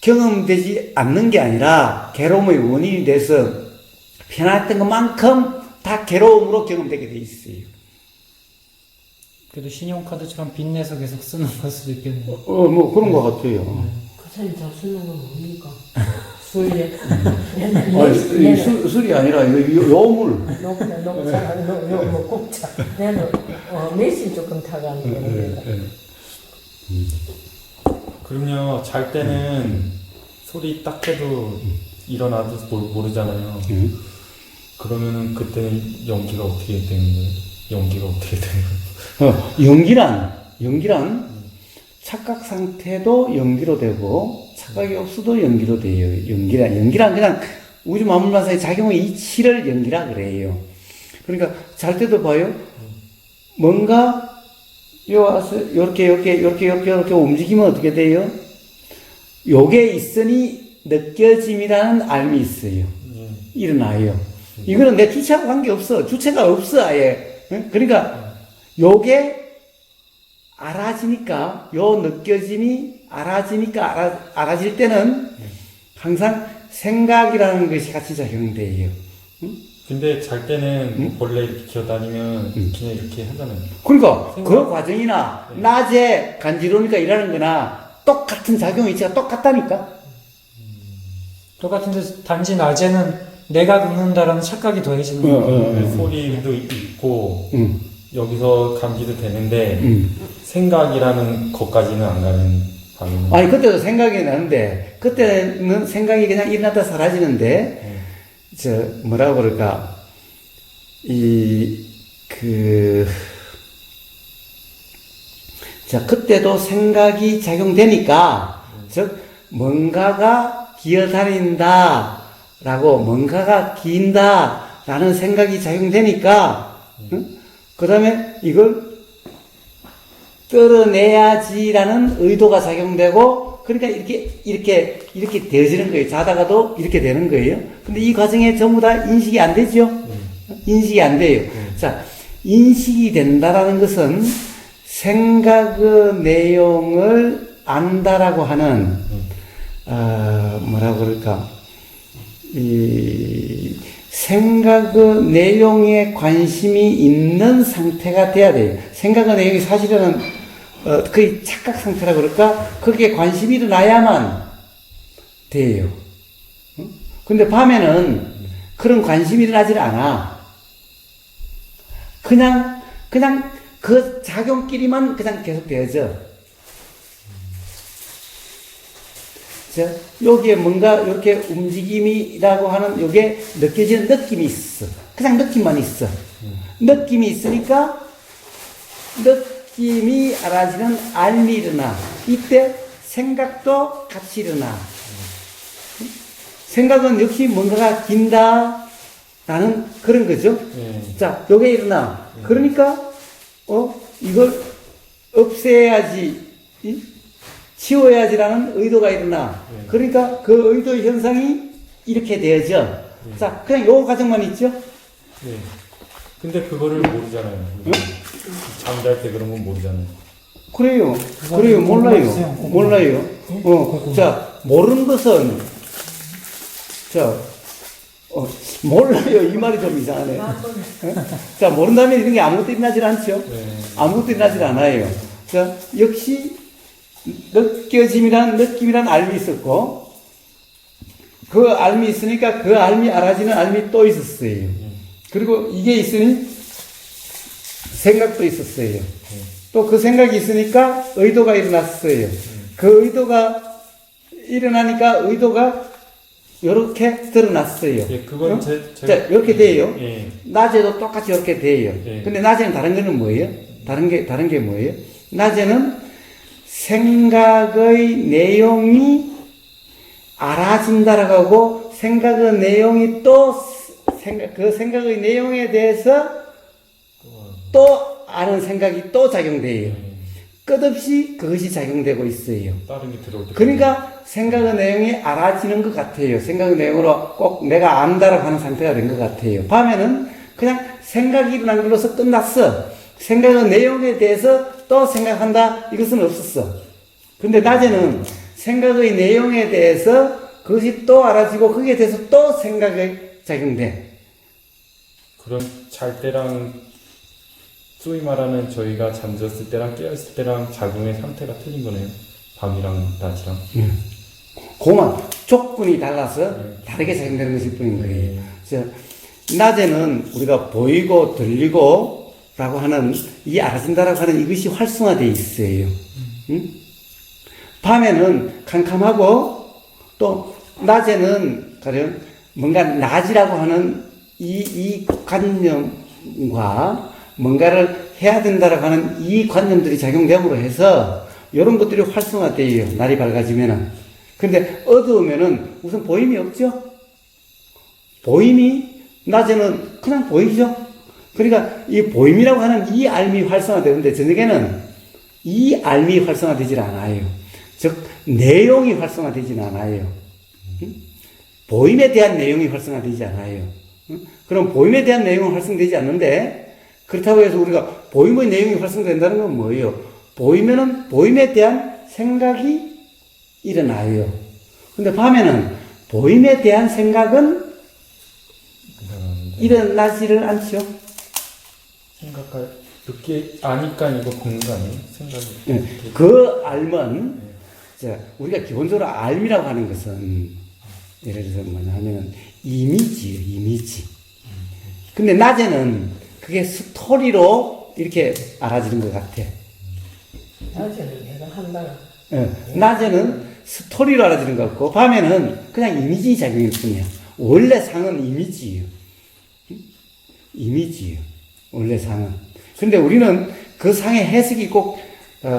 경험되지 않는 게 아니라 괴로움의 원인이 돼서 편안했던 것만큼 다 괴로움으로 경험되게 돼 있어요. 그래도 신용카드처럼 빚내서 계속 쓰는 걸 수도 있겠네요. 뭐 그런 것 같아요. 그 사람이 다 쓰는 건 뭡니까? 술에. 술이 아니라 요물. 녹차, 공차. 내는 매실 조금 타가는데. 그럼요, 잘 때는 소리 딱 해도 일어나도 모르잖아요. 그러면은 그때는 연기가 어떻게 되는 거예요? 연기가 어떻게 되는 거예요? 연기란 착각 상태도 연기로 되고 착각이 없어도 연기로 돼요. 연기란 그냥 우주 만물만사의 작용의 이치를 연기라 그래요. 그러니까 잘 때도 봐요. 뭔가 요렇게 움직이면 어떻게 돼요? 요게 있으니 느껴짐이라는 알미 있어요. 일어나요. 이거는 내 주체하고 관계없어. 주체가 없어, 아예. 그러니까 요게 알아지니까, 요 느껴짐이 알아질 때는 항상 생각이라는 것이 같이 작용돼요. 근데 잘 때는 원래 이렇게 기어다니면 그냥 이렇게 하잖아요. 그러니까 그 과정이나 낮에 간지러우니까 일하는 거나 똑같은 작용 위치가 똑같다니까. 똑같은데 단지 낮에는 내가 긁는다라는 착각이 더해지는 거예요. 소리도 있고 음. 여기서 감지도 되는데 생각이라는 것까지는 안 가는 반응. 아니, 그때도 생각이 나는데, 그때는 생각이 그냥 일어났다 사라지는데, 뭐라고 그럴까, 그때도 생각이 작용되니까, 즉, 뭔가가 기어다닌다, 라고, 뭔가가 긴다, 라는 생각이 작용되니까, 그 다음에 이걸 끌어내야지라는 의도가 작용되고, 그러니까 이렇게 되어지는 거예요. 자다가도 이렇게 되는 거예요. 근데 이 과정에 전부 다 인식이 안 되죠? 인식이 안 돼요. 자, 인식이 된다라는 것은 생각의 내용을 안다라고 하는, 뭐라고 그럴까, 생각의 내용에 관심이 있는 상태가 돼야 돼요. 생각의 내용이 사실은 거의 착각 상태라고 그럴까? 거기에 관심이 일어나야만 돼요. 근데 밤에는 그런 관심이 일어나질 않아. 그냥 그 작용끼리만 그냥 계속 되어져. 여기에 뭔가 이렇게 움직임이라고 하는 요게 느껴지는 느낌이 있어. 그냥 느낌만 있어. 느낌이 있으니까 느낌이 알아지는 알미 일어나. 이때 생각도 같이 일어나. 생각은 역시 뭔가가 긴다 라는 그런 거죠. 자, 요게 일어나. 그러니까 이걸 없애야지, 치워야지라는 의도가 일어나. 그러니까 그 의도의 현상이 이렇게 되어져. 자, 그냥 요 과정만 있죠? 네. 근데 그거를 모르잖아요. 잠잘 때 그런 건 모르잖아요. 그래요. 몰라요. 자, 모르는 것은, 몰라요. 이 말이 좀 이상하네. 자, 모른다면 이런 게 아무것도 일어나질 않죠? 아무것도 일어나질 않아요. 자, 역시, 느낌이란 알미 있었고, 그 알미 있으니까 그 알미 알아지는 알미 또 있었어요. 그리고 이게 있으니 생각도 있었어요. 또 그 생각이 있으니까 의도가 일어났어요. 그 의도가 일어나니까 의도가 이렇게 드러났어요. 그건 자, 이렇게 돼요. 예. 낮에도 똑같이 이렇게 돼요. 근데 낮에는 다른 거는 뭐예요? 다른 게 뭐예요? 낮에는 생각의 내용이 알아진다라고 하고, 생각의 내용이 그 생각의 내용에 대해서 또 아는 생각이 또 작용돼요. 끝없이 그것이 작용되고 있어요. 다른 게 들어올 때. 그러니까 생각의 내용이 알아지는 것 같아요. 생각의 내용으로 꼭 내가 안다라고 하는 상태가 된 것 같아요. 밤에는 그냥 생각이 일어난 걸로서 끝났어. 생각의 내용에 대해서 또 생각한다, 이것은 없었어. 근데 낮에는 생각의 내용에 대해서 그것이 또 알아지고 거기에 대해서 또 생각이 작용돼. 그럼 잘 때랑 소위 말하는 저희가 잠들었을 때랑 깨어있을 때랑 작용의 상태가 틀린 거네요. 밤이랑 낮이랑. 그만 조건이 달라서 다르게 작용되는 것일 뿐인 거예요. 낮에는 우리가 보이고 들리고 라고 하는 이 알아진다라고 하는 이것이 활성화되어 있어요. 밤에는 캄캄하고 또 낮에는 가령 뭔가 낮이라고 하는 이 관념과 뭔가를 해야 된다라고 하는 이 관념들이 작용됨으로 해서 이런 것들이 활성화돼요. 날이 밝아지면은. 근데 어두우면은 우선 보임이 없죠? 보임이 낮에는 그냥 보이죠? 그러니까 이 보임이라고 하는 이 알미 활성화되는데 저녁에는 이 알미 활성화되질 않아요. 즉 내용이 활성화되지는 않아요. 보임에 대한 내용이 활성화되지 않아요. 그럼 보임에 대한 내용은 활성되지 않는데 그렇다고 해서 우리가 보임의 내용이 활성된다는 건 뭐예요? 보이면은 보임에 대한 생각이 일어나요. 근데 밤에는 보임에 대한 생각은 일어나지를 않죠. 늦게 아니까 이거 걷는 거 아니에요? 생각이. 그 알면 우리가 기본적으로 알미라고 하는 것은 예를 들어서 뭐냐 하면 이미지예요, 이미지. 근데 낮에는 그게 스토리로 이렇게 알아지는 것 같아. 낮에는 내가 한다고. 낮에는 스토리로 알아지는 것 같고, 밤에는 그냥 이미지 작용일 뿐이야. 원래 상은 이미지예요. 이미지예요. 원래 상은. 근데 우리는 그 상의 해석이 꼭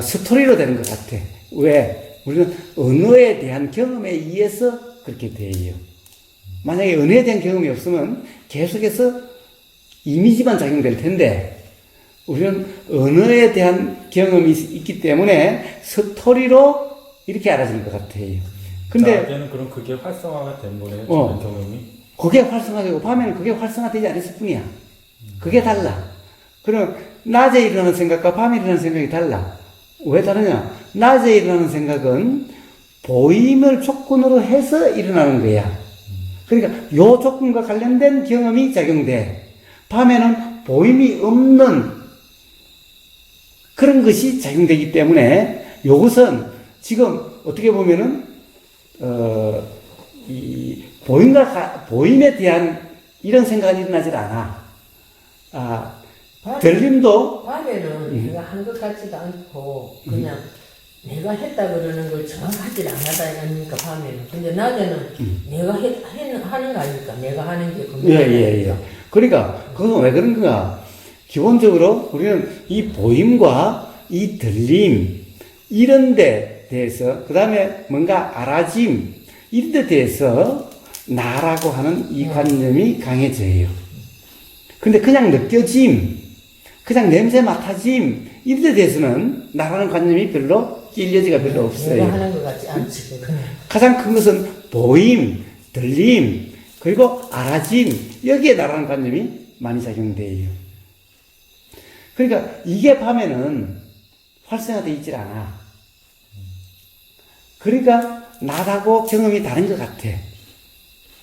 스토리로 되는 것 같아. 왜? 우리는 언어에 대한 경험에 의해서 그렇게 돼요. 만약에 언어에 대한 경험이 없으면 계속해서 이미지만 작용될 텐데, 우리는 언어에 대한 경험이 있기 때문에 스토리로 이렇게 알아지는 것 같아요. 근데 낮에는 그럼 그게 활성화가 된 거네요. 주변 경험이. 그게 활성화되고 밤에는 그게 활성화되지 않았을 뿐이야. 그게 달라. 그럼 낮에 일어나는 생각과 밤에 일어나는 생각이 달라. 왜 다르냐? 낮에 일어나는 생각은 보임을 조건으로 해서 일어나는 거야. 그러니까 요 조건과 관련된 경험이 작용돼. 밤에는 보임이 없는 그런 것이 작용되기 때문에 요것은 지금 어떻게 보면은 이 보임에 대한 이런 생각이 일어나질 않아. 들림도 밤에는 내가 한 것 같지도 않고 그냥 내가 했다 그러는 걸 정확하지 않았다 아닙니까 밤에는. 근데 낮에는 내가 하는 거 아닙니까? 내가 하는 게 예. 그러니까 그건 왜 그런가? 기본적으로 우리는 이 보임과 이 들림 이런 데 대해서, 그 다음에 뭔가 알아짐 이런 데 대해서 나라고 하는 이 관념이 강해져요. 근데 그냥 느껴짐, 그냥 냄새 맡아짐 이런 데 대해서는 나라는 관념이 별로 끼일 여지가 별로 없어요. 내가 하는 것 같지 않지. 가장 큰 것은 보임, 들림, 그리고 알아짐, 여기에 나라는 관념이 많이 작용돼요. 그러니까 이게 밤에는 활성화되어 있질 않아. 그러니까 나하고 경험이 다른 것 같아.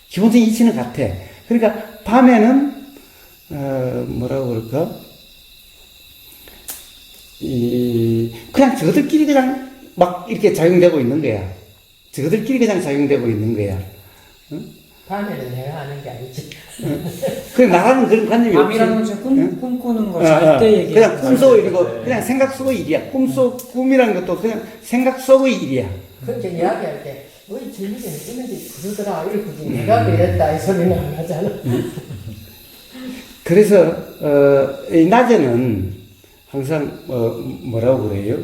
기본적인 이치는 같아. 그러니까 밤에는 뭐라고 그럴까? 그냥 저들끼리 그냥 막 이렇게 작용되고 있는 거야. 저들끼리 그냥 작용되고 있는 거야. 응? 밤에는 내가 하는 게 아니지. 그 나라는 그런 관념이 없지. 밤이라는 것은 꿈꾸는 거, 잘 때 얘기. 그냥 꿈속 일이고, 그냥 생각 속의 일이야. 꿈이라는 것도 그냥 생각 속의 일이야. 그렇게 이야기할 때, 왜 저녁에는 이런데 그러더라, 이러고 내가 그랬다, 이 소리는 안 하잖아. 그래서, 이 낮에는 항상, 뭐라고 그래요?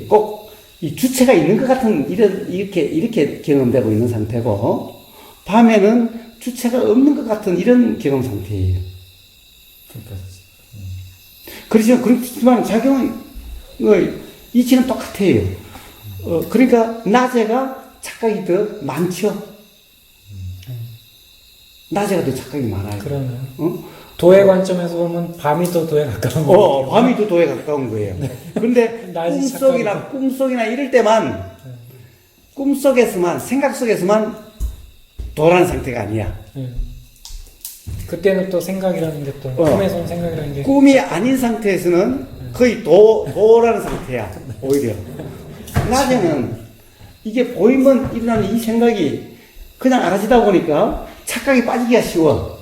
꼭, 이 주체가 있는 것 같은, 이렇게 경험되고 있는 상태고, 밤에는 주체가 없는 것 같은 이런 경험 상태예요. 그렇지만 작용의 이치는 똑같아요. 그러니까 낮에가 착각이 더 많죠. 낮에가 더 착각이 많아요. 그러네요. 도의 관점에서 보면 밤이 더 도에 가까운 거예요. 밤이 더 도에 가까운 거예요. 근데 낮이 꿈속이나 이럴 때만, 꿈속에서만, 생각 속에서만 도라는 상태가 아니야. 그때는 또 생각이라는 게 또, 꿈에서 온 생각이라는 게. 꿈이 아닌 상태에서는 거의 도라는 상태야, 오히려. 낮에는 이게 보이면 일어나는 이 생각이 그냥 알아지다 보니까 착각이 빠지기가 쉬워.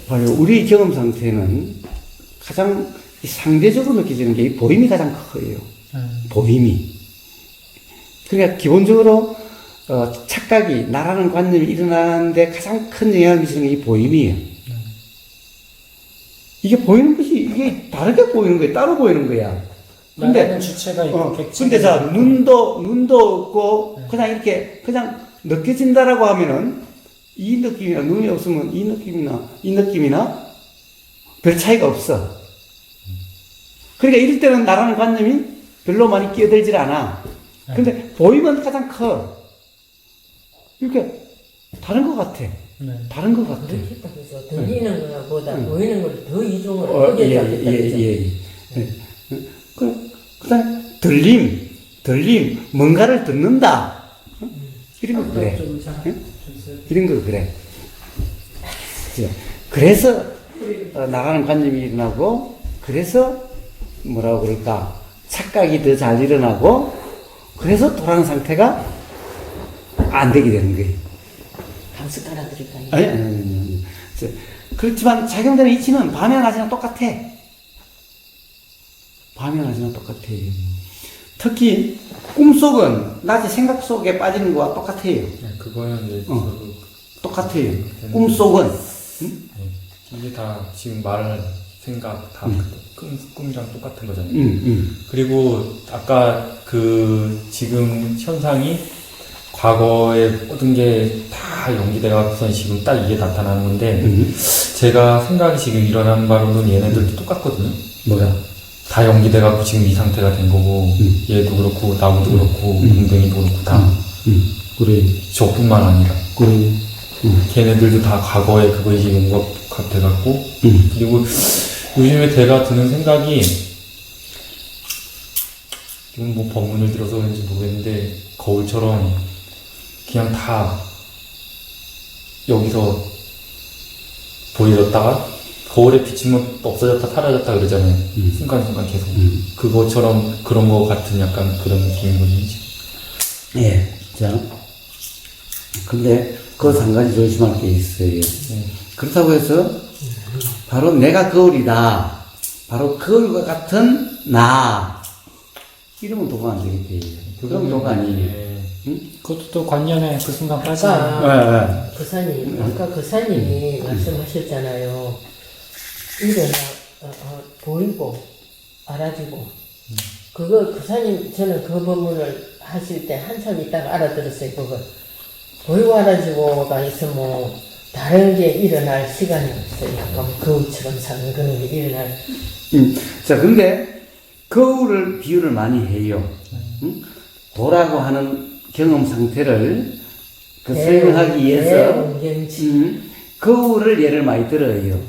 봐요. 우리 경험 상태는 가장 상대적으로 느껴지는 게 이 보임이 가장 커요. 보임이. 그러니까 기본적으로 착각이, 나라는 관념이 일어나는데 가장 큰 영향을 미치는 게 이 보임이에요. 이게 보이는 것이, 이게 다르게 보이는 거야. 따로 보이는 거야. 근데 주체가 있고 근데 자, 눈도 없고, 그냥 이렇게, 그냥 느껴진다라고 하면은, 이 느낌이나, 눈이 없으면 이 느낌이나 별 차이가 없어. 그러니까 이럴 때는 나라는 관념이 별로 많이 끼어들질 않아. 근데 보이면 가장 커. 이렇게 다른 것 같아. 다른 것 같아. 그래서 들리는 거보다 보이는 걸 더 이중으로 크게 잡겠다. 그 다음에 들림, 뭔가를 듣는다. 이런 거 그래. 이런 거 그래. 그래서 나가는 관념이 일어나고, 그래서 뭐라고 그럴까, 착각이 더 잘 일어나고, 그래서 돌아가는 상태가 안 되게 되는 거예요. 한 숟가락 드릴까요? 아니. 그렇지만 작용되는 이치는 밤이나 낮이나 똑같아. 밤이나 낮이나 똑같아요. 특히 꿈속은 낮에 생각 속에 빠지는 거와 똑같아요. 네, 그거는 이제 똑같아요. 꿈속은. 응? 네, 이게 다 지금 말하는 생각 다 꿈이랑 똑같은 거잖아요. 그리고 아까 그 지금 현상이 과거에 모든 게 다 연기돼갖고선 지금 딱 이게 나타나는 건데 제가 생각이 지금 일어난 바로는 얘네들도 똑같거든요. 뭐가? 다 연기돼갖고 지금 이 상태가 된 거고 얘도 그렇고 나무도 그렇고 웅덩이도 그렇고 다 그래. 저뿐만 아니라 그래. 걔네들도 다 과거에 그거에 지금 연관돼갖고 그리고 요즘에 제가 드는 생각이 이건 뭐 법문을 들어서 그런지 모르겠는데 거울처럼 그냥 다 여기서 보여졌다가 거울에 비치면 또 없어졌다 사라졌다 그러잖아요. 순간순간 계속 그것처럼 그런 거 같은 약간 그런 느낌인 거지. 예. 자. 근데 그것 한 가지 조심할 게 있어요. 그렇다고 해서 바로 내가 거울이다. 바로 거울과 같은 나. 이러면 도가 안 되겠대요. 그럼 도가 아니에요. 응? 그것도 또 관념에 그 순간 빠지는. 아까 그사님이 말씀하셨잖아요. 일어나 보이고 알아지고 그사님 저는 그 법문을 하실 때 한참 있다가 알아들었어요. 그걸 보이고 알아지고가 있으면 다른 게 일어날 시간이 없어요. 약간 거울처럼 사는 그런 게 일어날. 자, 근데 거울을 비유를 많이 해요. 응? 도라고 하는 경험 상태를 설명하기 위해서 거울을 예를 많이 들어요.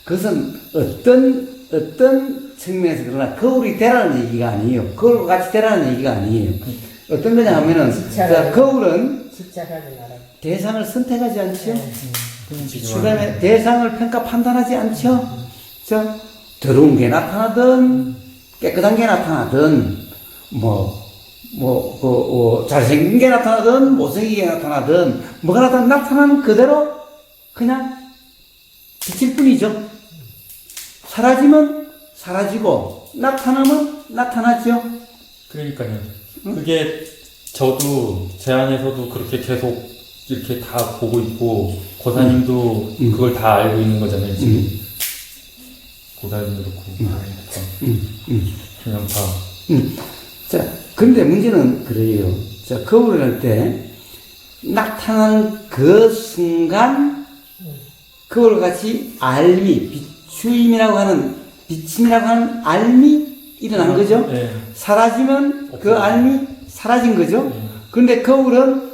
그것은 어떤 측면에서 그러나 거울이 되라는 얘기가 아니에요. 거울과 같이 되라는 얘기가 아니에요. 어떤 거냐 하면은 자, 거울은 대상을 선택하지 않죠. 그 다음에 대상을 평가 판단하지 않죠. 자, 더러운 게 나타나든 깨끗한 게 나타나든 잘생긴 게 나타나든 못생긴 게 나타나든 뭐가 나타나는 그대로 그냥 비칠 뿐이죠. 사라지면 사라지고 나타나면 나타나죠. 그러니까요. 그게 저도 제 안에서도 그렇게 계속 이렇게 다 보고 있고 고사님도 그걸 다 알고 있는 거잖아요. 지금 고사님도 그렇고 그냥 다. 자, 근데 문제는 그래요. 자, 거울을 할 때 나타나는 그 순간 그걸 같이 알미, 비추임이라고 하는 비침이라고 하는 알미 일어난 거죠. 네. 사라지면 그 알미 사라진 거죠. 그런데 거울은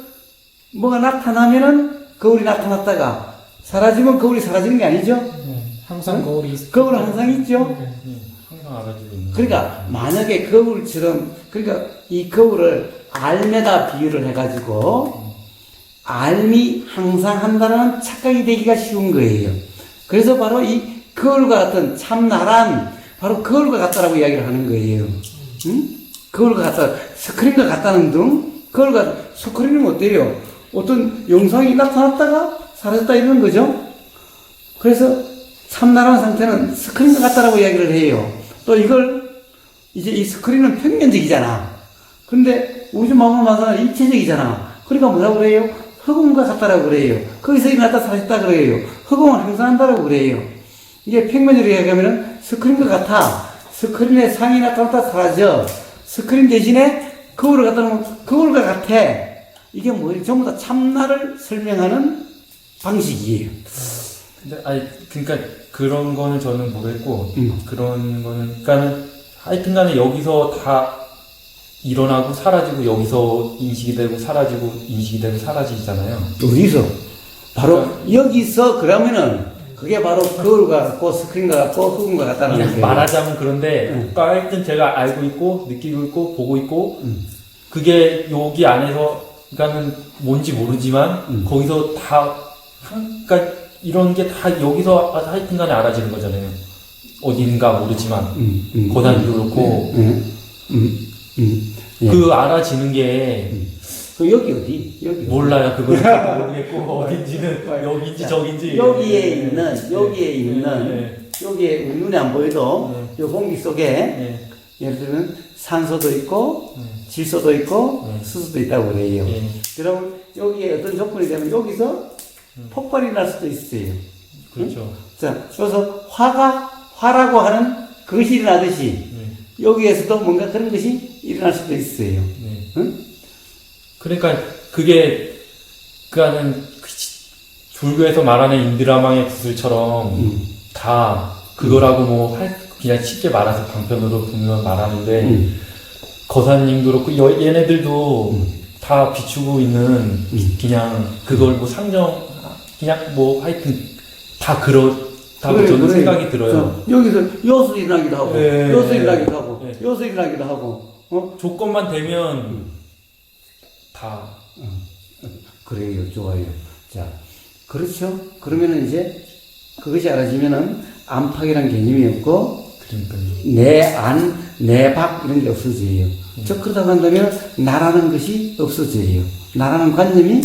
뭐가 나타나면은 거울이 나타났다가 사라지면 거울이 사라지는 게 아니죠. 항상 거울이 있. 거울은 항상 있죠. 항상 알아주고 있는. 그러니까 만약에 거울처럼 그러니까 이 거울을 알매다 비유를 해가지고 알미 항상 한다는 착각이 되기가 쉬운 거예요. 그래서 바로 이 거울과 같은 참나란 바로 거울과 같다라고 이야기를 하는 거예요. 응? 거울과 같다, 스크린과 같다는 등 거울과 스크린은 어때요? 어떤 영상이 나타났다가 사라졌다 이러는 거죠. 그래서 참나란 상태는 스크린과 같다라고 이야기를 해요. 또 이걸 이제 이 스크린은 평면적이잖아. 근데 우리 집 마음을 마사는 입체적이잖아. 그러니까 뭐라고 그래요? 흑음과 같다라고 그래요. 거기서 일어났다 사라졌다 그래요. 흑음은 항상 한다라고 그래요. 이게 평면적으로 이야기하면은 스크린과 같아. 스크린에 상이 나타났다 사라져. 스크린 대신에 거울을 갖다 놓으면 거울과 같아. 이게 뭐예요? 전부 다 참나를 설명하는 방식이에요. 근데 그러니까 그런 거는 저는 모르겠고 그런 거는 그러니까는 하여튼간에 여기서 다 일어나고 사라지고 여기서 인식이 되고 사라지고 인식이 되고 사라지잖아요. 어디서? 바로 여기서 그러면은 그게 바로 거울과 같고 스크린과 같고 흑음과 같다는 그냥 거예요. 말하자면 그런데 하여튼 제가 알고 있고 느끼고 있고 보고 있고 그게 여기 안에서 그러니까는 뭔지 모르지만 거기서 다 그러니까 이런 게 다 여기서 하여튼간에 알아지는 거잖아요. 어딘가 모르지만 고단도 그렇고 예. 그 알아지는 게 그 여기 어디? 여기 몰라요. 그거는 모르겠고 어딘지는 여긴지 저긴지 여기에 예. 있는 여기에 예. 있는 여기에 우리 눈에 안 보여도 요 공기 속에 예. 예를 들면 산소도 있고 질소도 있고 예. 수소도 있다고 그래요. 예. 그러면 여기에 어떤 조건이 되면 여기서 폭발이 날 수도 있어요. 그렇죠. 자, 그래서 화라고 하는 그것이 일어나듯이 여기에서도 뭔가 그런 것이 일어날 수도 있어요. 네. 응? 그러니까 그게 그니까는 불교에서 말하는 인드라망의 구슬처럼 다 그거라고 뭐 그냥 쉽게 말해서 방편으로 보면 말하는데 거사님도 그렇고 얘네들도 다 비추고 있는 그냥 그걸 뭐 상정 그냥 뭐 하여튼 다 그렇다고 저는 생각이 들어요. 자, 여기서 여수 일어나기도 하고 네. 여수 일어나기도 하고 네. 여수 일어나기도 하고 조건만 되면 다 그래요. 좋아요. 자, 그렇죠. 그러면은 이제 그것이 알아지면은 안팎이란 개념이 없고 그러니까요. 내 안, 내 밖 이런 게 없어져요. 즉 그러다 한다면 나라는 것이 없어져요. 나라는 관념이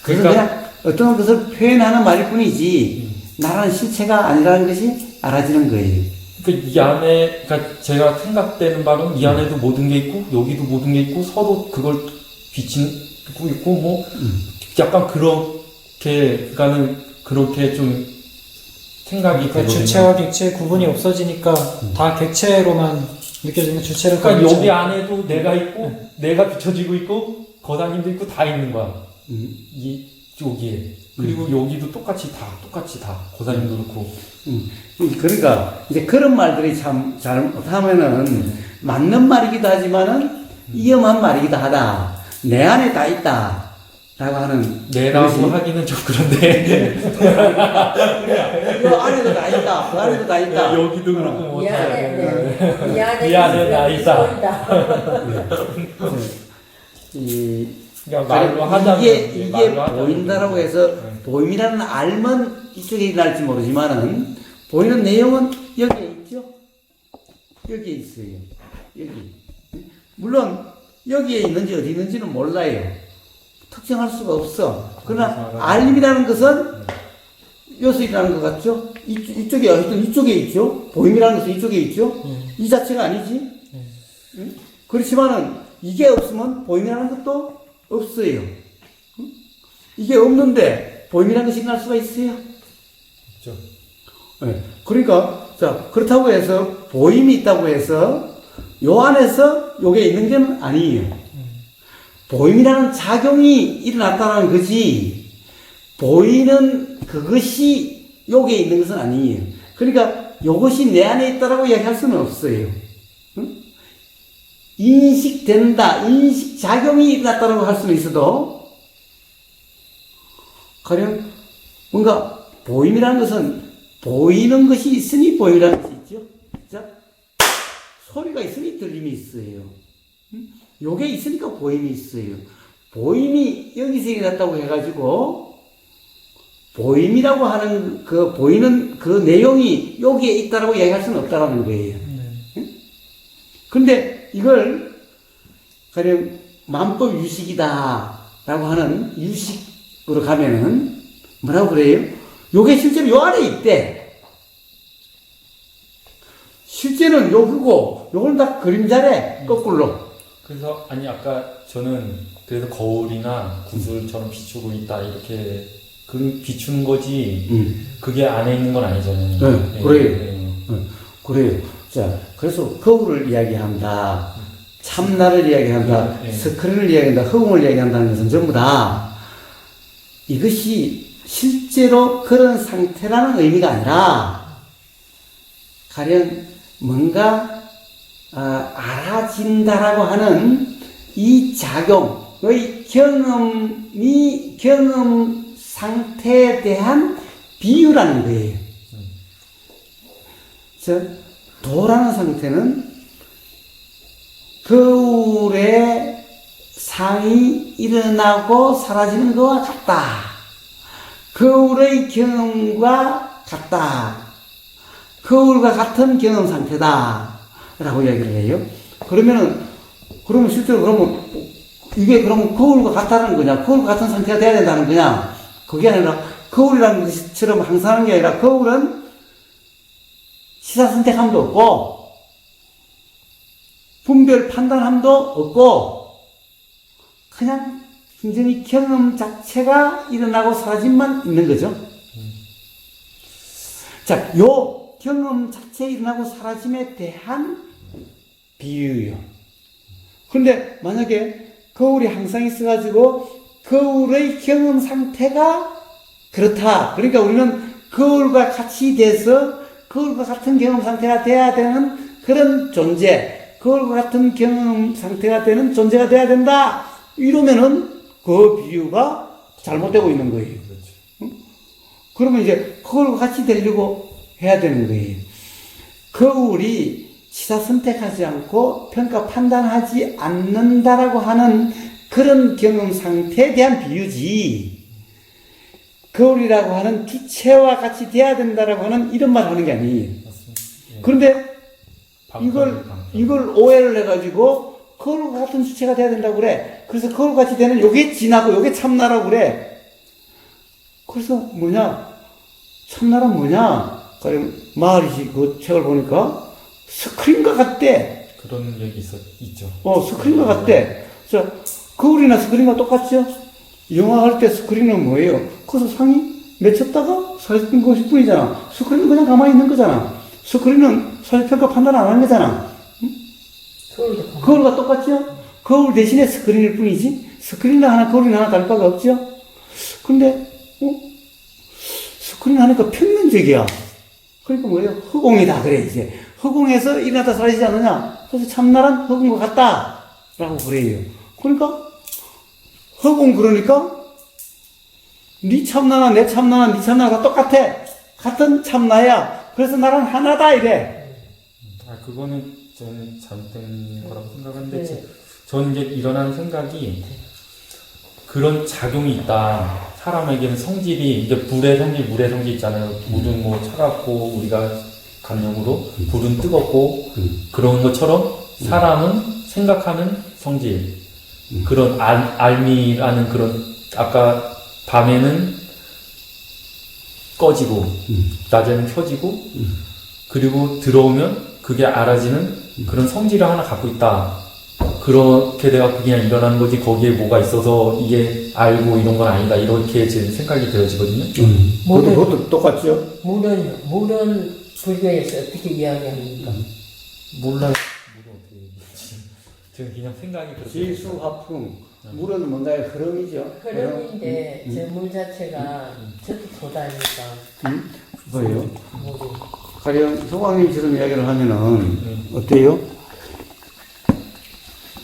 그래서 그러니까 그냥 어떤 것을 표현하는 말일 뿐이지 나라는 실체가 아니라는 것이 알아지는 거예요. 이 안에, 그러니까 제가 생각되는 바로는 이 안에도 모든 게 있고, 여기도 모든 게 있고, 서로 그걸 비치고 있고, 뭐, 약간 그렇게, 그러니까는 그렇게 좀 생각이 그러니까 되거든요. 주체와 객체의 구분이 없어지니까 다 객체로만 느껴지는 주체를 그러니까 가리지 여기 않고. 안에도 내가 있고, 내가 비춰지고 있고, 거사님도 있고, 다 있는 거야. 여기에. 그리고 여기도 똑같이 다, 거사님도 그렇고. 그러니까 이제 그런 말들이 참 잘못하면은 맞는 말이기도 하지만은 위험한 말이기도 하다. 내 안에 다 있다. 라고 하는 내라고 그것이 하기는 좀 그런데. 그 안에도 다 있다. 그 안에도 다 있다. 여기도 그렇고, 뭐. 이 안에 이 안에 나 있다. 이 그러니까 말로 하자면. 이게 말로 하자면 보인다라고 해서 보임이라는 알면 이쪽에 일어날지 모르지만은 보이는 내용은 여기에 있죠. 여기에 있어요. 여기. 물론 여기에 있는지 어디 있는지는 몰라요. 특정할 수가 없어. 그러나 알림이라는 것은 요소이라는 것 같죠? 이쪽에 하여튼 이쪽에 있죠. 보임이라는 것은 이쪽에 있죠. 이 자체가 아니지. 응? 그렇지만은 이게 없으면 보임이라는 것도 없어요. 응? 이게 없는데 보임이라는 것이 일어날 수가 있어요. 그렇죠. 네. 그러니까 자 그렇다고 해서 보임이 있다고 해서 요 안에서 요게 있는 게 아니에요. 보임이라는 작용이 일어났다는 거지 보이는 그것이 요게 있는 것은 아니에요. 그러니까 요것이 내 안에 있다라고 이야기할 수는 없어요. 응? 인식된다, 인식작용이 일어났다라고 할 수는 있어도 가령 뭔가 보임이라는 것은 보이는 것이 있으니 보임이라는 것이 있죠. 자, 소리가 있으니 들림이 있어요. 요게 있으니까 보임이 있어요. 보임이 여기서 일어났다고 해가지고 보임이라고 하는 그 보이는 그 내용이 여기에 있다라고 이야기할 수는 없다라는 거예요. 그런데 이걸 가령 만법 유식이다라고 하는 유식으로 가면은 뭐라고 그래요? 요게 실제로 요 안에 있대. 실제는 요거고 요건 다 그림자래 거꾸로. 그래서 아니 아까 저는 그래서 거울이나 구슬처럼 비추고 있다 이렇게 그 비추는 거지 그게 안에 있는 건 아니잖아요. 네, 그래요. 그래요. 자, 그래서 거울을 이야기한다, 참나를 이야기한다, 스크린을 이야기한다, 허공을 이야기한다는 것은 전부 다 이것이 실제로 그런 상태라는 의미가 아니라 가령 뭔가 알아진다라고 하는 이 작용의 경험 상태에 대한 비유라는 거예요. 도라는 상태는 거울에 상이 일어나고 사라지는 것과 같다. 거울의 경험과 같다. 거울과 같은 경험 상태다. 라고 이야기를 해요. 그러면 실제로 그러면, 이게 그러면 거울과 같다는 거냐? 거울과 같은 상태가 돼야 된다는 거냐? 그게 아니라, 거울이라는 것처럼 항상 하는 게 아니라, 거울은 시사선택함도 없고, 분별 판단함도 없고, 그냥 굉장히 경험 자체가 일어나고 사라짐만 있는 거죠. 자, 요 경험 자체에 일어나고 사라짐에 대한 비유요. 그런데 만약에 거울이 항상 있어가지고 거울의 경험 상태가 그렇다. 그러니까 우리는 거울과 같이 돼서 거울과 같은 경험 상태가 돼야 되는 그런 존재, 거울과 같은 경험 상태가 되는 존재가 돼야 된다. 이러면은 그 비유가 잘못되고 있는 거예요. 그러면 이제 거울과 같이 되려고 해야 되는 거예요. 거울이 시사 선택하지 않고 평가 판단하지 않는다라고 하는 그런 경험 상태에 대한 비유지. 거울이라고 하는 주체와 같이 돼야 된다라고 하는 이런 말 하는 게 아니에요. 그런데 이걸 오해를 해가지고 거울과 같은 주체가 돼야 된다고 그래. 그래서 거울과 같이 되는 요게 진하고 요게 참나라고 그래. 그래서 뭐냐? 참나란 뭐냐? 마하리시 그 책을 보니까 스크린과 같대. 그런 얘기 있죠. 스크린과 같대. 자, 거울이나 스크린과 똑같죠? 영화 할 때 스크린은 뭐예요? 거기서 상이 맺혔다가 사진 찍은 것일 뿐이잖아. 스크린은 그냥 가만히 있는 거잖아. 스크린은 사실 평가 판단 안 하는 거잖아. 거울과 똑같죠? 거울 대신에 스크린일 뿐이지? 스크린은 하나, 거울이 하나 다를 바가 없죠? 근데, 스크린 하니까 평면적이야. 그러니까 뭐예요? 허공이다, 그래, 이제. 허공에서 일어나다 사라지지 않느냐? 그래서 참나란 허공과 같다. 라고 그래요. 그러니까, 허공 그러니까, 네 참나나 내 참나나 네 참나가 똑같아. 같은 참나야. 그래서 나랑 하나다, 이래. 그거는 저는 잘못된 거라고 생각하는데, 저는 이제 일어나는 생각이 그런 작용이 있다. 사람에게는 성질이, 이제 불의 성질, 물의 성질 있잖아요. 물은 뭐 차갑고, 우리가 감정으로, 불은 뜨겁고, 그런 것처럼 사람은 생각하는 성질. 그런 알미라는 그런, 아까 밤에는 꺼지고, 낮에는 켜지고, 그리고 들어오면 그게 알아지는 그런 성질을 하나 갖고 있다. 그렇게 내가 그냥 일어나는 거지, 거기에 뭐가 있어서 이게 알고 이런 건 아니다. 이렇게 제 생각이 되어지거든요. 그것도 똑같죠? 물은 불교에서 어떻게 이야기합니까? 몰라요. 물은 어떻게 얘기하지? 저는 그냥 생각이 그렇게. 지수, 화풍. 물은 뭔가의 흐름이죠. 흐름인데, 저 물 자체가 저도 보다니까. 뭐예요? 물이. 가령 소광님처럼 이야기를 하면은 어때요?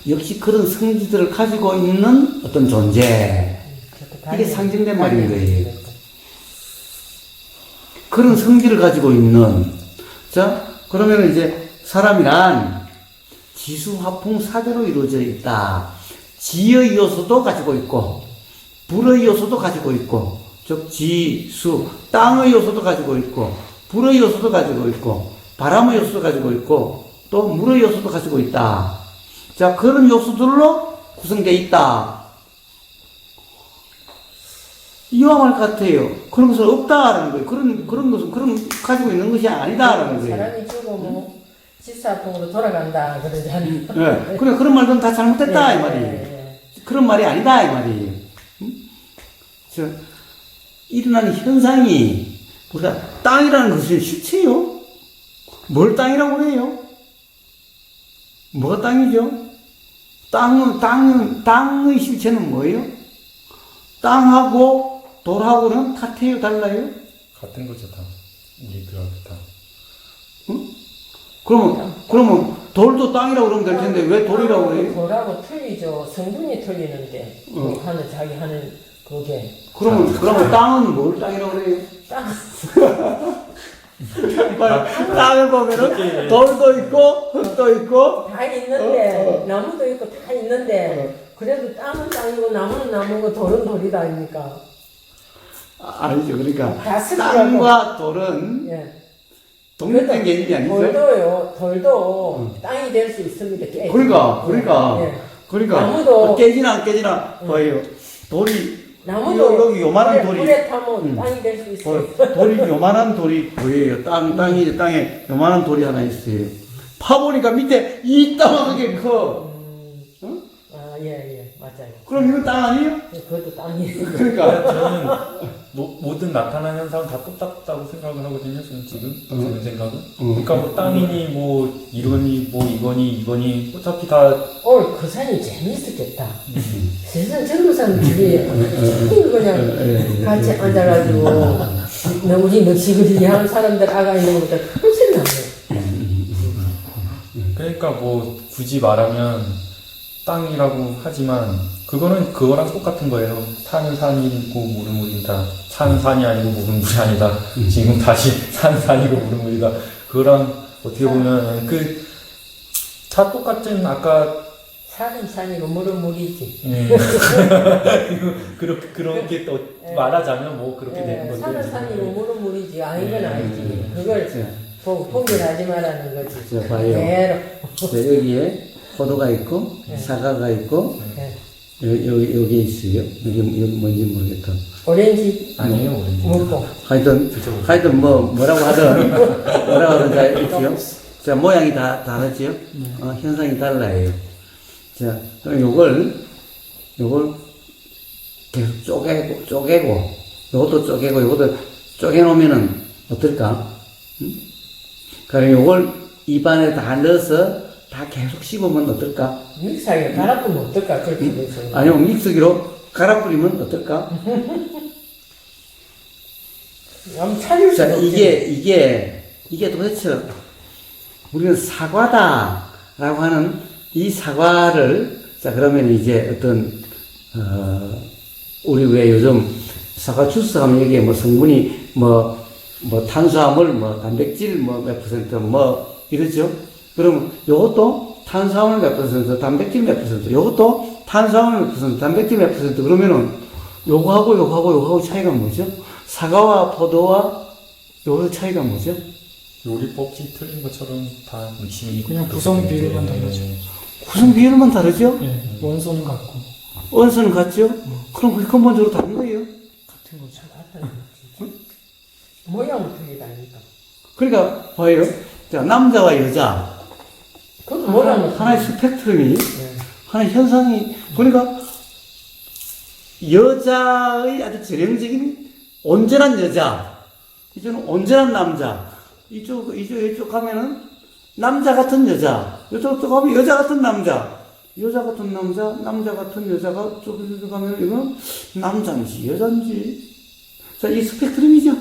역시 그런 성질들을 가지고 있는 어떤 존재. 이게 상징된 말인 거예요. 그런 성질을 가지고 있는. 자, 그러면 이제 사람이란 지수, 화풍, 사대로 이루어져 있다. 지의 요소도 가지고 있고, 불의 요소도 가지고 있고, 즉 지수, 땅의 요소도 가지고 있고, 불의 요소도 가지고 있고, 바람의 요소도 가지고 있고, 또 물의 요소도 가지고 있다. 자, 그런 요소들로 구성되어 있다. 이와 말 같아요. 그런 것은 없다라는 거예요. 그런 것은 가지고 있는 것이 아니다라는 거예요. 사람이 죽으면 지사풍으로 돌아간다 그러잖아요. 네. 그런 말들은 다 잘못됐다, 이 말이에요. 그런 말이 아니다, 이 말이에요. 일어나는 현상이, 우리가 땅이라는 것은 실체요? 뭘 땅이라고 해요? 뭐가 땅이죠? 땅의 실체는 뭐예요? 땅하고 돌하고는 같아요, 달라요? 같은 거죠, 다. 우리들하고 다. 응? 그러면 돌도 땅이라고 그러면 될 텐데 왜 돌이라고 해요? 돌하고 틀리죠. 성분이 틀리는데 자기 하는 그게. 그러면 땅은 뭘 땅이라고 그래요? 땅. 땅을 보면은 돌도 있고 흙도 있고 다 있는데 나무도 있고 다 있는데 그래도 땅은 땅이고 나무는 나무고 돌은 돌이다 아닙니까? 아니죠. 그러니까 다 습기라고. 땅과 돌은 예. 독립된 개념이 아니죠? 돌도 땅이 될 수 있습니다. 깨지면. 그러니까 예. 그러니까 나무도- 깨지나 안 깨지나 봐요. 돌이 나무도 여기 요만한 돌이 물에 타면 땅이 될 수 있어요. 돌이 요만한 돌이 보여요. 땅에 요만한 돌이 하나 있어요. 파보니까 밑에 이따만하게 커. 아, 예, 맞아요. 그럼 이건 땅 아니에요? 그것도 땅이에요. 그러니까 저는 모든 나타나는 현상은 다 똑같다고 생각을 하거든요. 저는 지금 저는 생각은. 그러니까 뭐 땅이니 뭐 이러니 뭐 이거니 어차피 다 그 산이 재밌었겠다. 세상 젊은 사람들이 그냥 같이 앉아가지고 너무 너지그리 하는 사람들 아가 있는 것보다 훨씬 낫네. 그러니까 뭐 굳이 말하면 땅이라고 하지만 그거랑 똑같은 거예요. 산은 산이고 물은 물이다. 산은 산이 아니고 물은 물이 아니다. 지금 다시 산은 산이고 물은 물이다. 그거랑 어떻게 보면 다 똑같은 아까 산은 산이고 물은 물이지. 그렇게 또 말하자면 뭐 그렇게 되는 건데. 산은 산이고 물은 물이지. 아니건 아니지. 그걸 통일하지 말라는 거지. 자, 봐요. 그대로. 자, 여기에 포도가 있고 사과가 있고 여기 있어요. 여기 뭔지 모르겠다. 오렌지 아니에요, 오렌지. 먹고. 하여튼 뭐라고 하든 자 있죠. 자, 모양이 다 다르죠. 현상이 달라요. 자, 그럼 요걸 계속 쪼개고 요것도 쪼개놓으면은 어떨까? 그럼 요걸 입안에 다 넣어서 다 계속 씹으면 어떨까? 믹서기에 갈아보면 어떨까? 그렇게 돼서. 아니면 믹서기로 갈아 뿌리면 어떨까? 한번 찾을 수가 자, 없지. 이게 도대체 우리는 사과다라고 하는 이 사과를, 자, 그러면 이제 어떤, 우리 왜 요즘 사과 주스 하면 여기에 뭐 성분이 탄수화물, 단백질 몇 퍼센트, 이러죠? 그러면 요것도 탄수화물 몇 퍼센트, 단백질 몇 퍼센트, 요것도 탄수화물 몇 퍼센트, 단백질 몇 퍼센트, 그러면은 요거하고 차이가 뭐죠? 사과와 포도와 요거 차이가 뭐죠? 요리법이 틀린 것처럼 다 믹싱이 그냥 구성 비율만 다르죠. 구성 비율만 다르죠? 예, 원소는 같고 원소는 같죠? 그럼 그게 근본적으로 다른 거예요. 같은 거죠. 모양은 틀리다니까. 그러니까 봐요. 자, 남자와 여자 그것도 모양은 하나의 스펙트럼이 하나의 현상이, 그러니까 여자의 아주 전형적인 온전한 여자, 이쪽은 온전한 남자, 이쪽 가면은 남자 같은 여자, 이쪽 가면 여자 같은 남자, 남자 같은 여자가 저기로 가면 이건 남자인지 여자인지. 자, 이 스펙트럼이죠.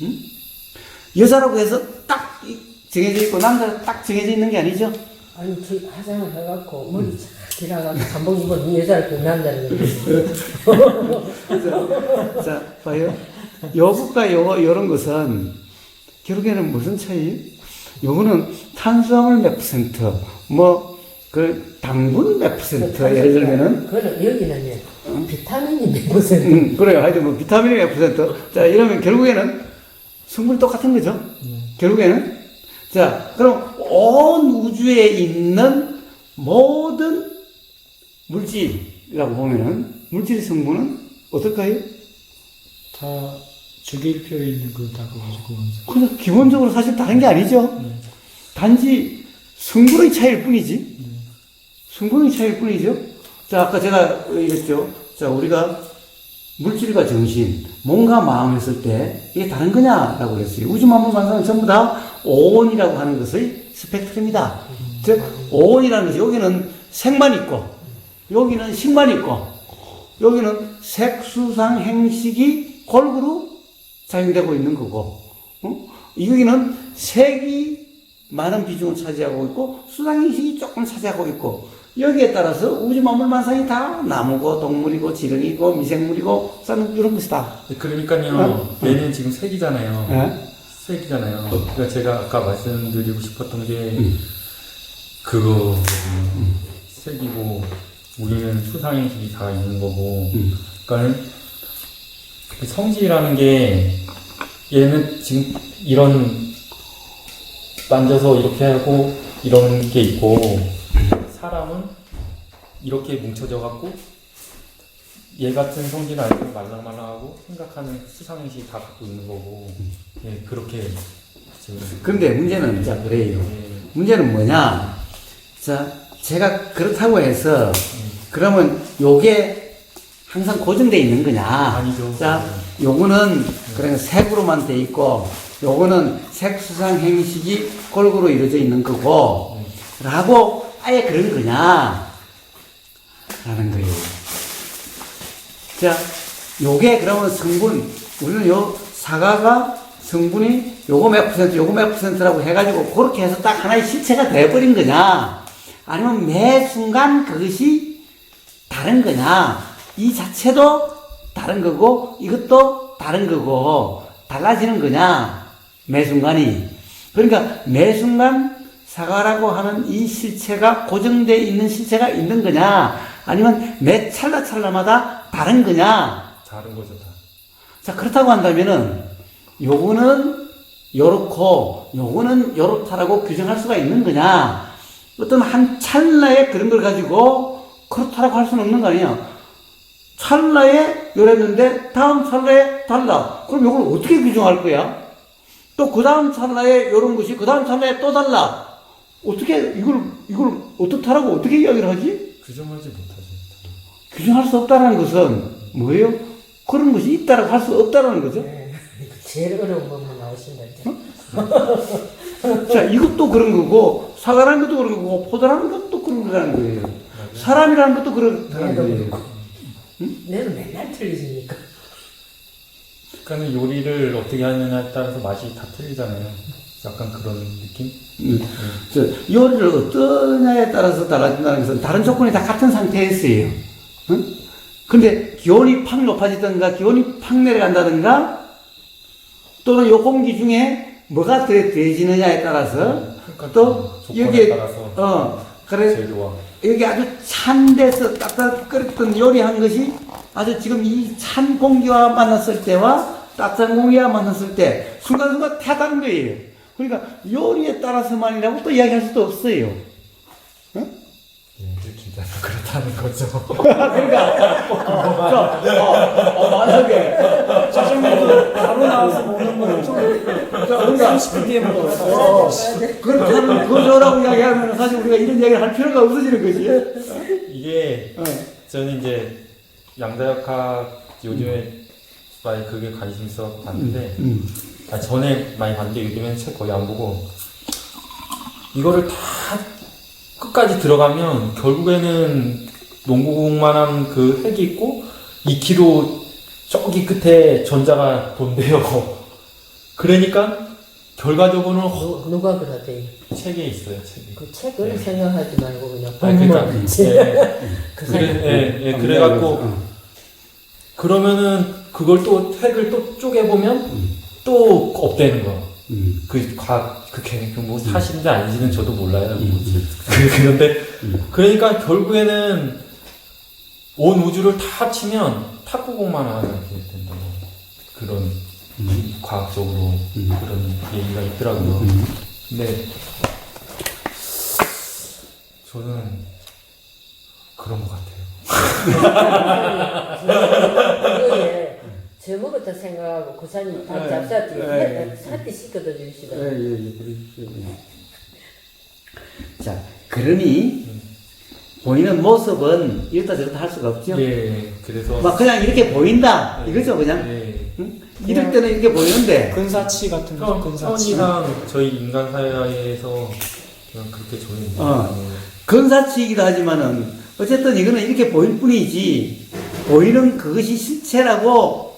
응? 여자라고 해서 딱 정해져 있고 남자가 딱 정해져 있는 게 아니죠. 아니, 화장을 해갖고 머리 쫙 길어갖고 한복 입은 여자를 그 남자는 자, 봐요. 요것과 요런 것은 결국에는 무슨 차이? 요거는 탄수화물 몇 퍼센트, 당분 몇 퍼센트, 예를 들면은. 그거는 여기는 비타민이 몇 퍼센트. 그래요. 하여튼 비타민이 몇 퍼센트. 자, 이러면 결국에는 성분이 똑같은 거죠. 결국에는. 자, 그럼 온 우주에 있는 모든 물질이라고 보면은, 물질의 성분은 어떨까요? 다 주기표에 있는 다 그거죠. 그래서 기본적으로 사실 다른 게 아니죠. 단지 성분의 차이일 뿐이지. 성분의 차이일 뿐이죠. 자, 아까 제가 이랬죠. 자, 우리가 물질과 정신, 몸과 마음 했을 때 이게 다른 거냐라고 그랬어요. 우주만물만상은 전부 다 오온이라고 하는 것의 스펙트럼이다. 즉, 오온이라는 것이 여기는 색만 있고, 여기는 식만 있고, 여기는 색, 수상, 행식이 골고루 작용되고 있는 거고, 여기는 색이 많은 비중을 차지하고 있고, 수상, 행식이 조금 차지하고 있고, 여기에 따라서 우주 만물만상이 다 나무고 동물이고 지렁이고 미생물이고 이런 것이다. 그러니까요. 얘는 지금 색이잖아요. 네? 색이잖아요. 그러니까 제가 아까 말씀드리고 싶었던 게 그거 색이고 우리는 수상행식이 다 있는 거고. 그러니까 성질이라는 게 얘는 지금 이런 만져서 이렇게 하고 이런 게 있고 사람은 이렇게 뭉쳐져 갖고 얘 같은 성질 아니고 말랑말랑하고 생각하는 수상행시 다 갖고 있는 거고 예, 그렇게 지금 근데 문제는 자 그래요. 예, 문제는 뭐냐? 자, 제가 그렇다고 해서 그러면 요게 항상 고정돼 있는 거냐? 아니죠. 자, 요거는 그러니까 색으로만 돼 있고 요거는 색수상 행식이 골고루 이루어져 있는 거고 라고 아예 그런 거냐? 라는 거예요. 자, 요게 그러면 성분, 우리는 요 사과가 성분이 요거 몇 퍼센트, 요거 몇 퍼센트라고 해가지고 그렇게 해서 딱 하나의 실체가 돼버린 거냐? 아니면 매 순간 그것이 다른 거냐? 이 자체도 다른 거고, 이것도 다른 거고, 달라지는 거냐? 매 순간이. 그러니까 매 순간 사과라고 하는 이 실체가 고정되어 있는 실체가 있는 거냐? 아니면 매 찰나찰나마다 다른 거냐? 다른 거죠 다. 자, 그렇다고 한다면은, 요거는 요렇고, 요거는 요렇다라고 규정할 수가 있는 거냐? 어떤 한 찰나의 그런 걸 가지고 그렇다라고 할 수는 없는 거 아니야? 찰나에 요랬는데, 다음 찰나에 달라. 그럼 요걸 어떻게 규정할 거야? 또 그 다음 찰나에 요런 것이 그 다음 찰나에 또 달라. 어떻게, 이걸 어떻다라고 어떻게 이야기를 하지? 규정하지 못하죠. 규정할 수 없다는 것은 뭐예요? 그런 것이 있다라고 할 수 없다라는 거죠? 제일 어려운 것만 나오신다. 자, 이것도 그런 거고, 사과라는 것도 그런 거고, 포도라는 것도 그런 거라는 거예요. 사람이라는 것도 그렇다는 거예요. 내는 맨날 틀리시니까. 그러니까 요리를 어떻게 하느냐에 따라서 맛이 다 틀리잖아요. 약간 그런 느낌? 저, 요리를 어떠냐에 따라서 달라진다는 것은 다른 조건이 다 같은 상태였어요. 응? 근데 기온이 팍 높아지든가, 기온이 팍 내려간다든가, 또는 요 공기 중에 뭐가 더해지느냐에 따라서, 그러니까 또, 조건에 여기에, 따라서 그래, 재료와 여기 아주 찬 데서 따뜻 끓였던 요리한 것이 아주 지금 이 찬 공기와 만났을 때와 따뜻한 공기와 만났을 때 순간순간 다 다른 거예요. 그러니까 요리에 따라서만이라고 또 이야기할 수도 없어요. 응? 예, 진짜 그렇다는 거죠. 그러니까 만약에 짜장면도 바로 나와서 먹는 거는 좀 30분 뒤에 먹어요. 그렇다는 거죠라고 이야기하면 사실 우리가 이런 이야기를 할 필요가 없어지는 거지. 이게 저는 이제 양자역학 요즘에 많이 그게 관심 있어 봤는데 전에 많이 봤는데 요즘에는 책 거의 안 보고 이거를 다 끝까지 들어가면 결국에는 농구공만한 그 핵이 있고 2km 저기 끝에 전자가 돈대요. 그러니까 결과적으로는 누가 그러대? 책에 있어요. 책에. 그 책을 생각하지 말고 그냥 그러니까 본문. 그 그래갖고 그러면은 그걸 또 핵을 또 쪼개보면 또 없대는 거야. 그 과학 그 개념 뭐 사실인지 아닌지는 저도 몰라요. 그런데 그러니까 결국에는 온 우주를 다 합치면 탁구공만 하게 된다고 그런 과학적으로 그런 얘기가 있더라고요. 근데 저는 그런 것 같아요. 그거에 제목부터 생각하고 구산이 다 잡사띠 사띠 씻어다 주시다. 자, 그러니 보이는 모습은 이렇다 저렇다 할 수가 없죠. 예, 그래서 막 그냥 이렇게 보인다 이거죠, 그냥. 예. 응? 이럴 때는 이렇게 보이는데. 근사치 같은 거, 근사치. 편의상 저희 인간 사회에서 그냥 그렇게 저는 근사치이기도 하지만은 어쨌든 이거는 이렇게 보일 뿐이지 보이는 그것이 실체라고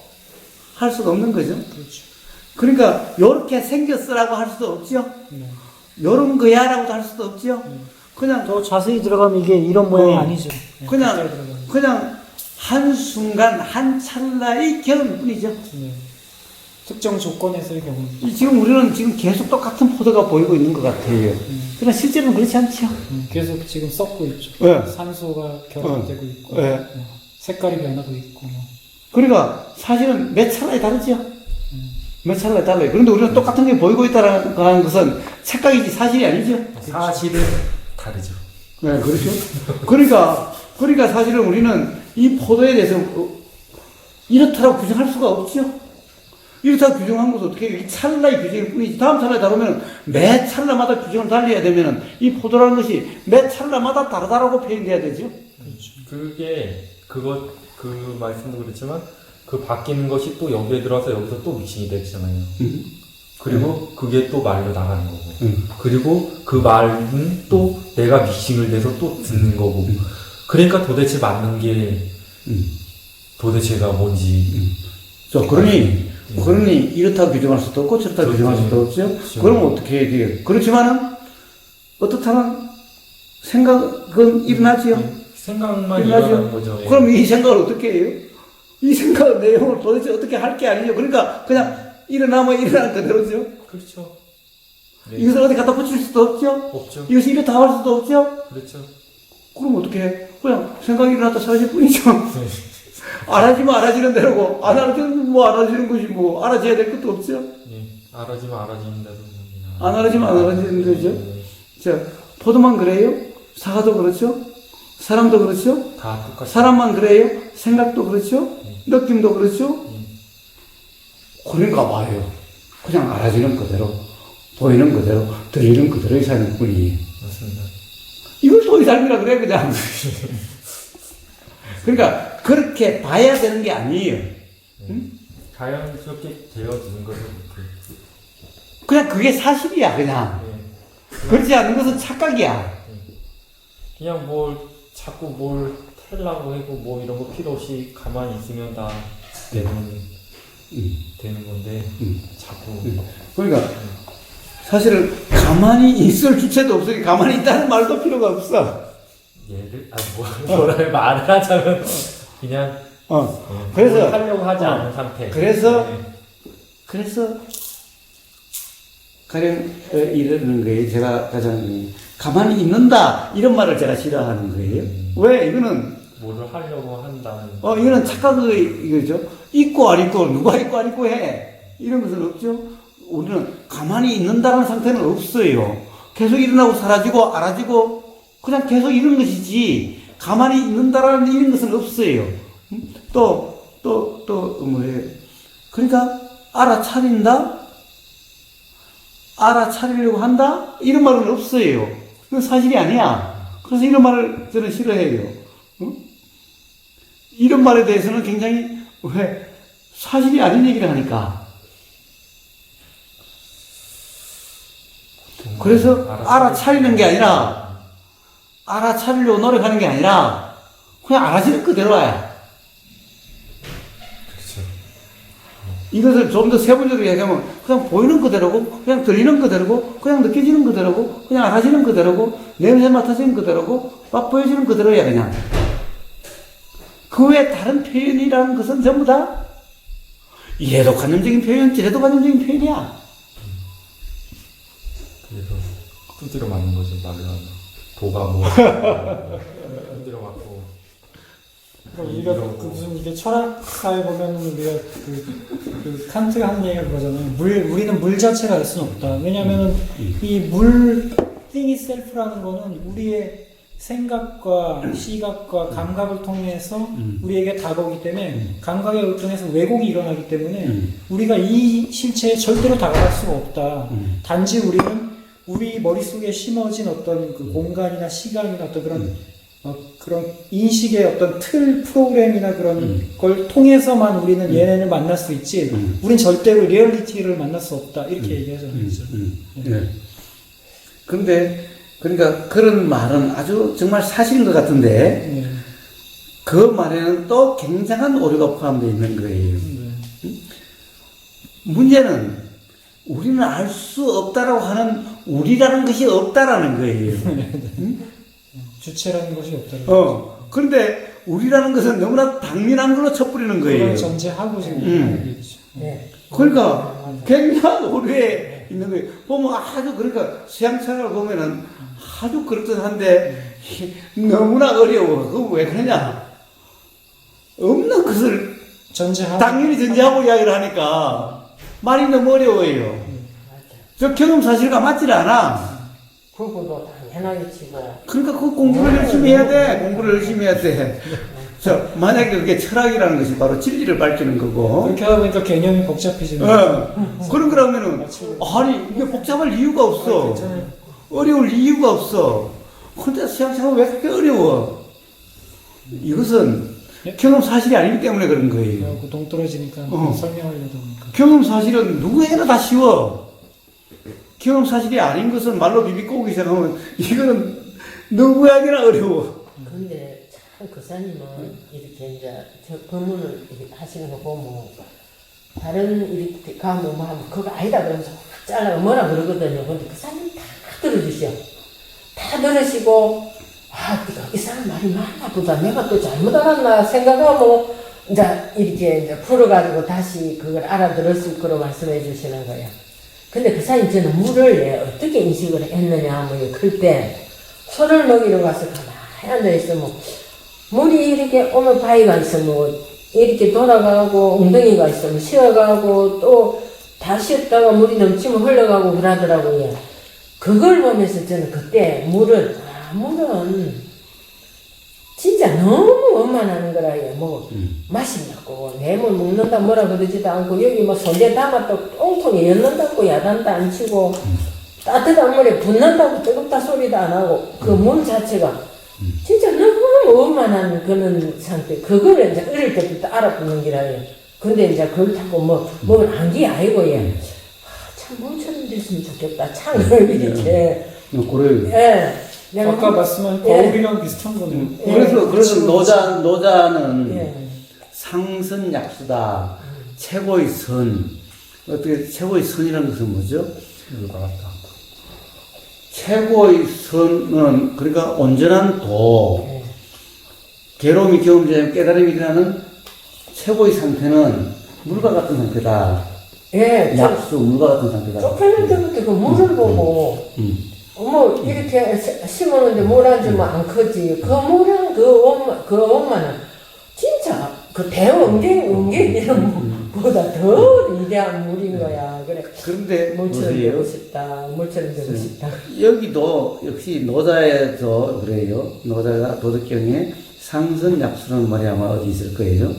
할 수가 없는 거죠. 그렇죠. 그러니까 요렇게 생겼으라고 할 수도 없죠. 요런 거야라고도 할 수도 없죠. 그냥 더 자세히 들어가면 이게 이런 모양이 아니죠. 그냥 한순간 한 찰나의 경험 뿐이죠. 네. 특정 조건에서의 경우. 지금 우리는 지금 계속 똑같은 포도가 보이고 있는 것 같아요. 그러나 실제로는 그렇지 않죠. 계속 지금 썩고 있죠. 네. 산소가 결합되고 있고, 네. 색깔이 변하고 있고. 뭐. 그러니까 사실은 몇 찰나에 다르죠. 몇 찰나에 달라요. 그런데 우리는 똑같은 게 보이고 있다는 것은 착각이지 사실이 아니죠. 사실은 다르죠. 네, 그렇죠. 그러니까 사실은 우리는 이 포도에 대해서 이렇다라고 규정할 수가 없죠. 이렇다고 규정한 것은 어떻게 이 찰나의 규정일 뿐이지. 다음 찰나에 다루면 매 찰나마다 규정을 달리해야 되면은 이 포도라는 것이 매 찰나마다 다르다라고 표현돼야 되죠. 그게 그 말씀도 그렇지만 그 바뀌는 것이 또 여기에 들어와서 여기서 또 믹싱이 되잖아요. 그리고 그게 또 말로 나가는 거고. 그리고 그 말은 또 내가 믹싱을 돼서 또 듣는 거고. 그러니까 도대체 맞는 게 도대체가 뭔지. 그러니 이렇다고 규정할 수도 없고 저렇다고 규정할 수도 없죠. 그렇죠. 그러면 어떻게 해야 돼요? 그렇지만은 어떻다는 생각은 일어나지요. 생각만 일어나는 거죠. 예. 그럼 이 생각을 어떻게 해요? 이 생각 내용을 도대체 어떻게 할 게 아니죠. 그러니까 그냥 일어나면 일어나는 그대로죠. 그렇죠. 네. 이것을 어디 갖다 붙일 수도 없죠. 없죠. 이것이 이렇다 할 수도 없죠. 그렇죠. 그럼 어떻게 해? 그냥 생각이 일어났다 사실 뿐이죠. 알아지면 알아지는 대로고 안 알아지면 뭐 알아지는 것이 뭐 알아져야 될 것도 없죠. 예. 알아지면 알아지는 대로. 안 알아지면 안 알아지는 거죠. 자, 포도만 그래요? 사과도 그렇죠? 사람도 그렇죠? 다 똑같이. 사람만 그래요? 생각도 그렇죠? 느낌도 그렇죠? 그런가 봐요. 그냥 알아지는 그대로, 보이는 그대로, 들리는 그대로의 삶일 뿐이에요. 맞습니다. 이걸 또의 삶이라 그래, 그냥. 그러니까, 그렇게 봐야 되는 게 아니에요. 응? 자연스럽게 되어지는 거죠. 그냥 그게 사실이야, 그냥. 예. 그렇지 않은 것은 착각이야. 그냥 자꾸 뭘 하려고 하고 뭐 이런 거 필요 없이 가만히 있으면 다 되는 건데 자꾸 그러니까 사실은 가만히 있을 주체도 없으니 가만히 있다는 말도 필요가 없어. 뭐라 말을 하자면 그냥 그래서 뭘 하려고 하지 않은 상태. 그래서 네. 가령 이러는 거예요. 제가 가장 가만히 있는다 이런 말을 제가 싫어하는 거예요. 왜? 이거는 뭐를 하려고 한다는. 이거는 착각의 이거죠. 있고 안 있고 누가 있고 안 있고 해 이런 것은 없죠. 우리는 가만히 있는다는 상태는 없어요. 계속 일어나고 사라지고 알아지고 그냥 계속 이런 것이지 가만히 있는다라는 이런 것은 없어요. 또 뭐예요? 그러니까 알아차린다, 알아차리려고 한다 이런 말은 없어요. 그건 사실이 아니야. 그래서 이런 말을 저는 싫어해요. 이런 말에 대해서는 굉장히 왜 사실이 아닌 얘기를 하니까. 그래서 알아차리는 게 아니라 알아차리려고 노력하는 게 아니라 그냥 알아지는 그대로 와요. 그렇죠. 이것을 좀 더 세부적으로 얘기하면 그냥 보이는 그대로고 그냥 들리는 그대로고 그냥 느껴지는 그대로고 그냥 알아지는 그대로고 냄새 맡아지는 그대로고 맛보여지는 그대로야 그냥. 그 외에 다른 표현이라는 것은 전부 다 얘도 관념적인 표현, 저래도 관념적인 표현이야. 그래서 두드려 맞는 거죠. 말을 하면 도가 뭐 두드려 맞고. 우리가 무슨 이게 철학사에 보면 우리가 그 칸트가 하는 얘기가 그거잖아요. 우리는 물 자체를 알 수는 없다. 왜냐하면은 이 물 thing itself라는 거는 우리의 생각과 시각과 감각을 통해서 우리에게 다가오기 때문에 감각에 의존해서 왜곡이 일어나기 때문에 우리가 이 실체에 절대로 다가갈 수가 없다. 단지 우리는 우리 머릿속에 심어진 어떤 그 공간이나 시간이나 어떤 그런 인식의 어떤 틀 프로그램이나 그런 걸 통해서만 우리는 얘네를 만날 수 있지 우린 절대로 리얼리티를 만날 수 없다. 이렇게 얘기하잖아요. 네. 근데 그러니까 그런 말은 아주 정말 사실인 것 같은데 그 말에는 또 굉장한 오류가 포함되어 있는 거예요. 문제는 우리는 알 수 없다라고 하는 우리라는 것이 없다라는 거예요. 주체라는 것이 없다는 그런데 우리라는 것은 너무나 당연한 걸로 쳐뿌리는 거예요. 그걸 전제하고 지금 얘기하는 거죠. 그러니까 굉장한 오류에 있는 거예요. 보면 아주 그러니까 시향착을 보면은 아주 그럴듯한데 너무나 어려워. 그거 왜 그러냐? 없는 것을 전제하고 당연히 전제하고 이야기를 하니까 말이 너무 어려워요. 맞아. 저 경험 사실과 맞질 않아. 그거도 당연하게 치고. 그러니까 그 공부를 열심히 해야 돼. 공부를 열심히 해야 돼. 만약에 그게 철학이라는 것이 바로 진리를 밝히는 거고. 그렇게 하다 보니까 개념이 복잡해지는 그런 거라면은, 아니, 이게 복잡할 이유가 없어. 어려울 이유가 없어. 근데 생각하면 왜 그렇게 어려워? 이것은 경험 사실이 아니기 때문에 그런 거예요. 그 동떨어지니까 설명하려다 보니까. 경험 사실은 누구에게나 다 쉬워. 경험 사실이 아닌 것은 말로 비비고 오기 시작하면 이거는 누구에게나 어려워. 근데 참 교사님은 이렇게 이제 저 법문을 이렇게 하시는 거 보면 다른 이렇게 가면 뭐 하면 그거 아니다 그러면서 확 잘라 뭐라 그러거든요. 근데 교사님 다 들어주셔. 다 들으시고 이 사람 말이 맞나 보다. 내가 또 잘못 알았나 생각하고 이제 이렇게 이제 풀어가지고 다시 그걸 알아들을 수 있도록 말씀해 주시는 거예요. 근데 그 사이 저는 물을 어떻게 인식을 했느냐 하면 클 때 손을 먹이러 가서 가만히 앉아있으면 물이 이렇게 오면 바위가 있으면 이렇게 돌아가고 엉덩이가 있으면 쉬어가고 또 다 쉬었다가 물이 넘치면 흘러가고 그러더라고요. 그걸 보면서 저는 그때 물은 진짜 너무 원만하는 거라요. 뭐 맛있냐고 내 물 먹는다 뭐라 그러지도 않고 여기 뭐 손에 담았다 똥통에 엿는다고 야단도 안 치고 따뜻한 물에 붓는다고 뜨겁다 소리도 안 하고 그 물 자체가 진짜 너무 원만한 그런 상태. 그거를 이제 어릴 때부터 알아보는 기라요. 근데 이제 그걸 타고 뭘 안 게 아니고 참 물처럼 됐으면 좋겠다. 창을 이렇게 그래. 아까 말씀한 거울이랑 비슷한 거네요. 그래서 노자는 예. 상선약수다. 최고의 선. 어떻게 최고의 선이라는 것은 뭐죠? 물과 같다. 최고의 선은 그러니까 온전한 도. 괴로움이 경험되면 깨달음이 일어나는 최고의 상태는 물과 같은 상태다. 예. 약수, 물과 같은 상태다. 쫓겨날 때부터 그 물을 보고 뭐 이렇게 심었는데 물 안 주면 안 크지. 그 물은 그 엄마는 진짜 그 대원갱이는 보다 더 위대한 물인 거야. 그래. 그런데 물처럼 보세요. 되고 싶다. 물처럼 되고 싶다. 여기도 역시 노자에서 그래요. 노자가 도덕경에 상선약수라는 말이 아마 어디 있을 거예요.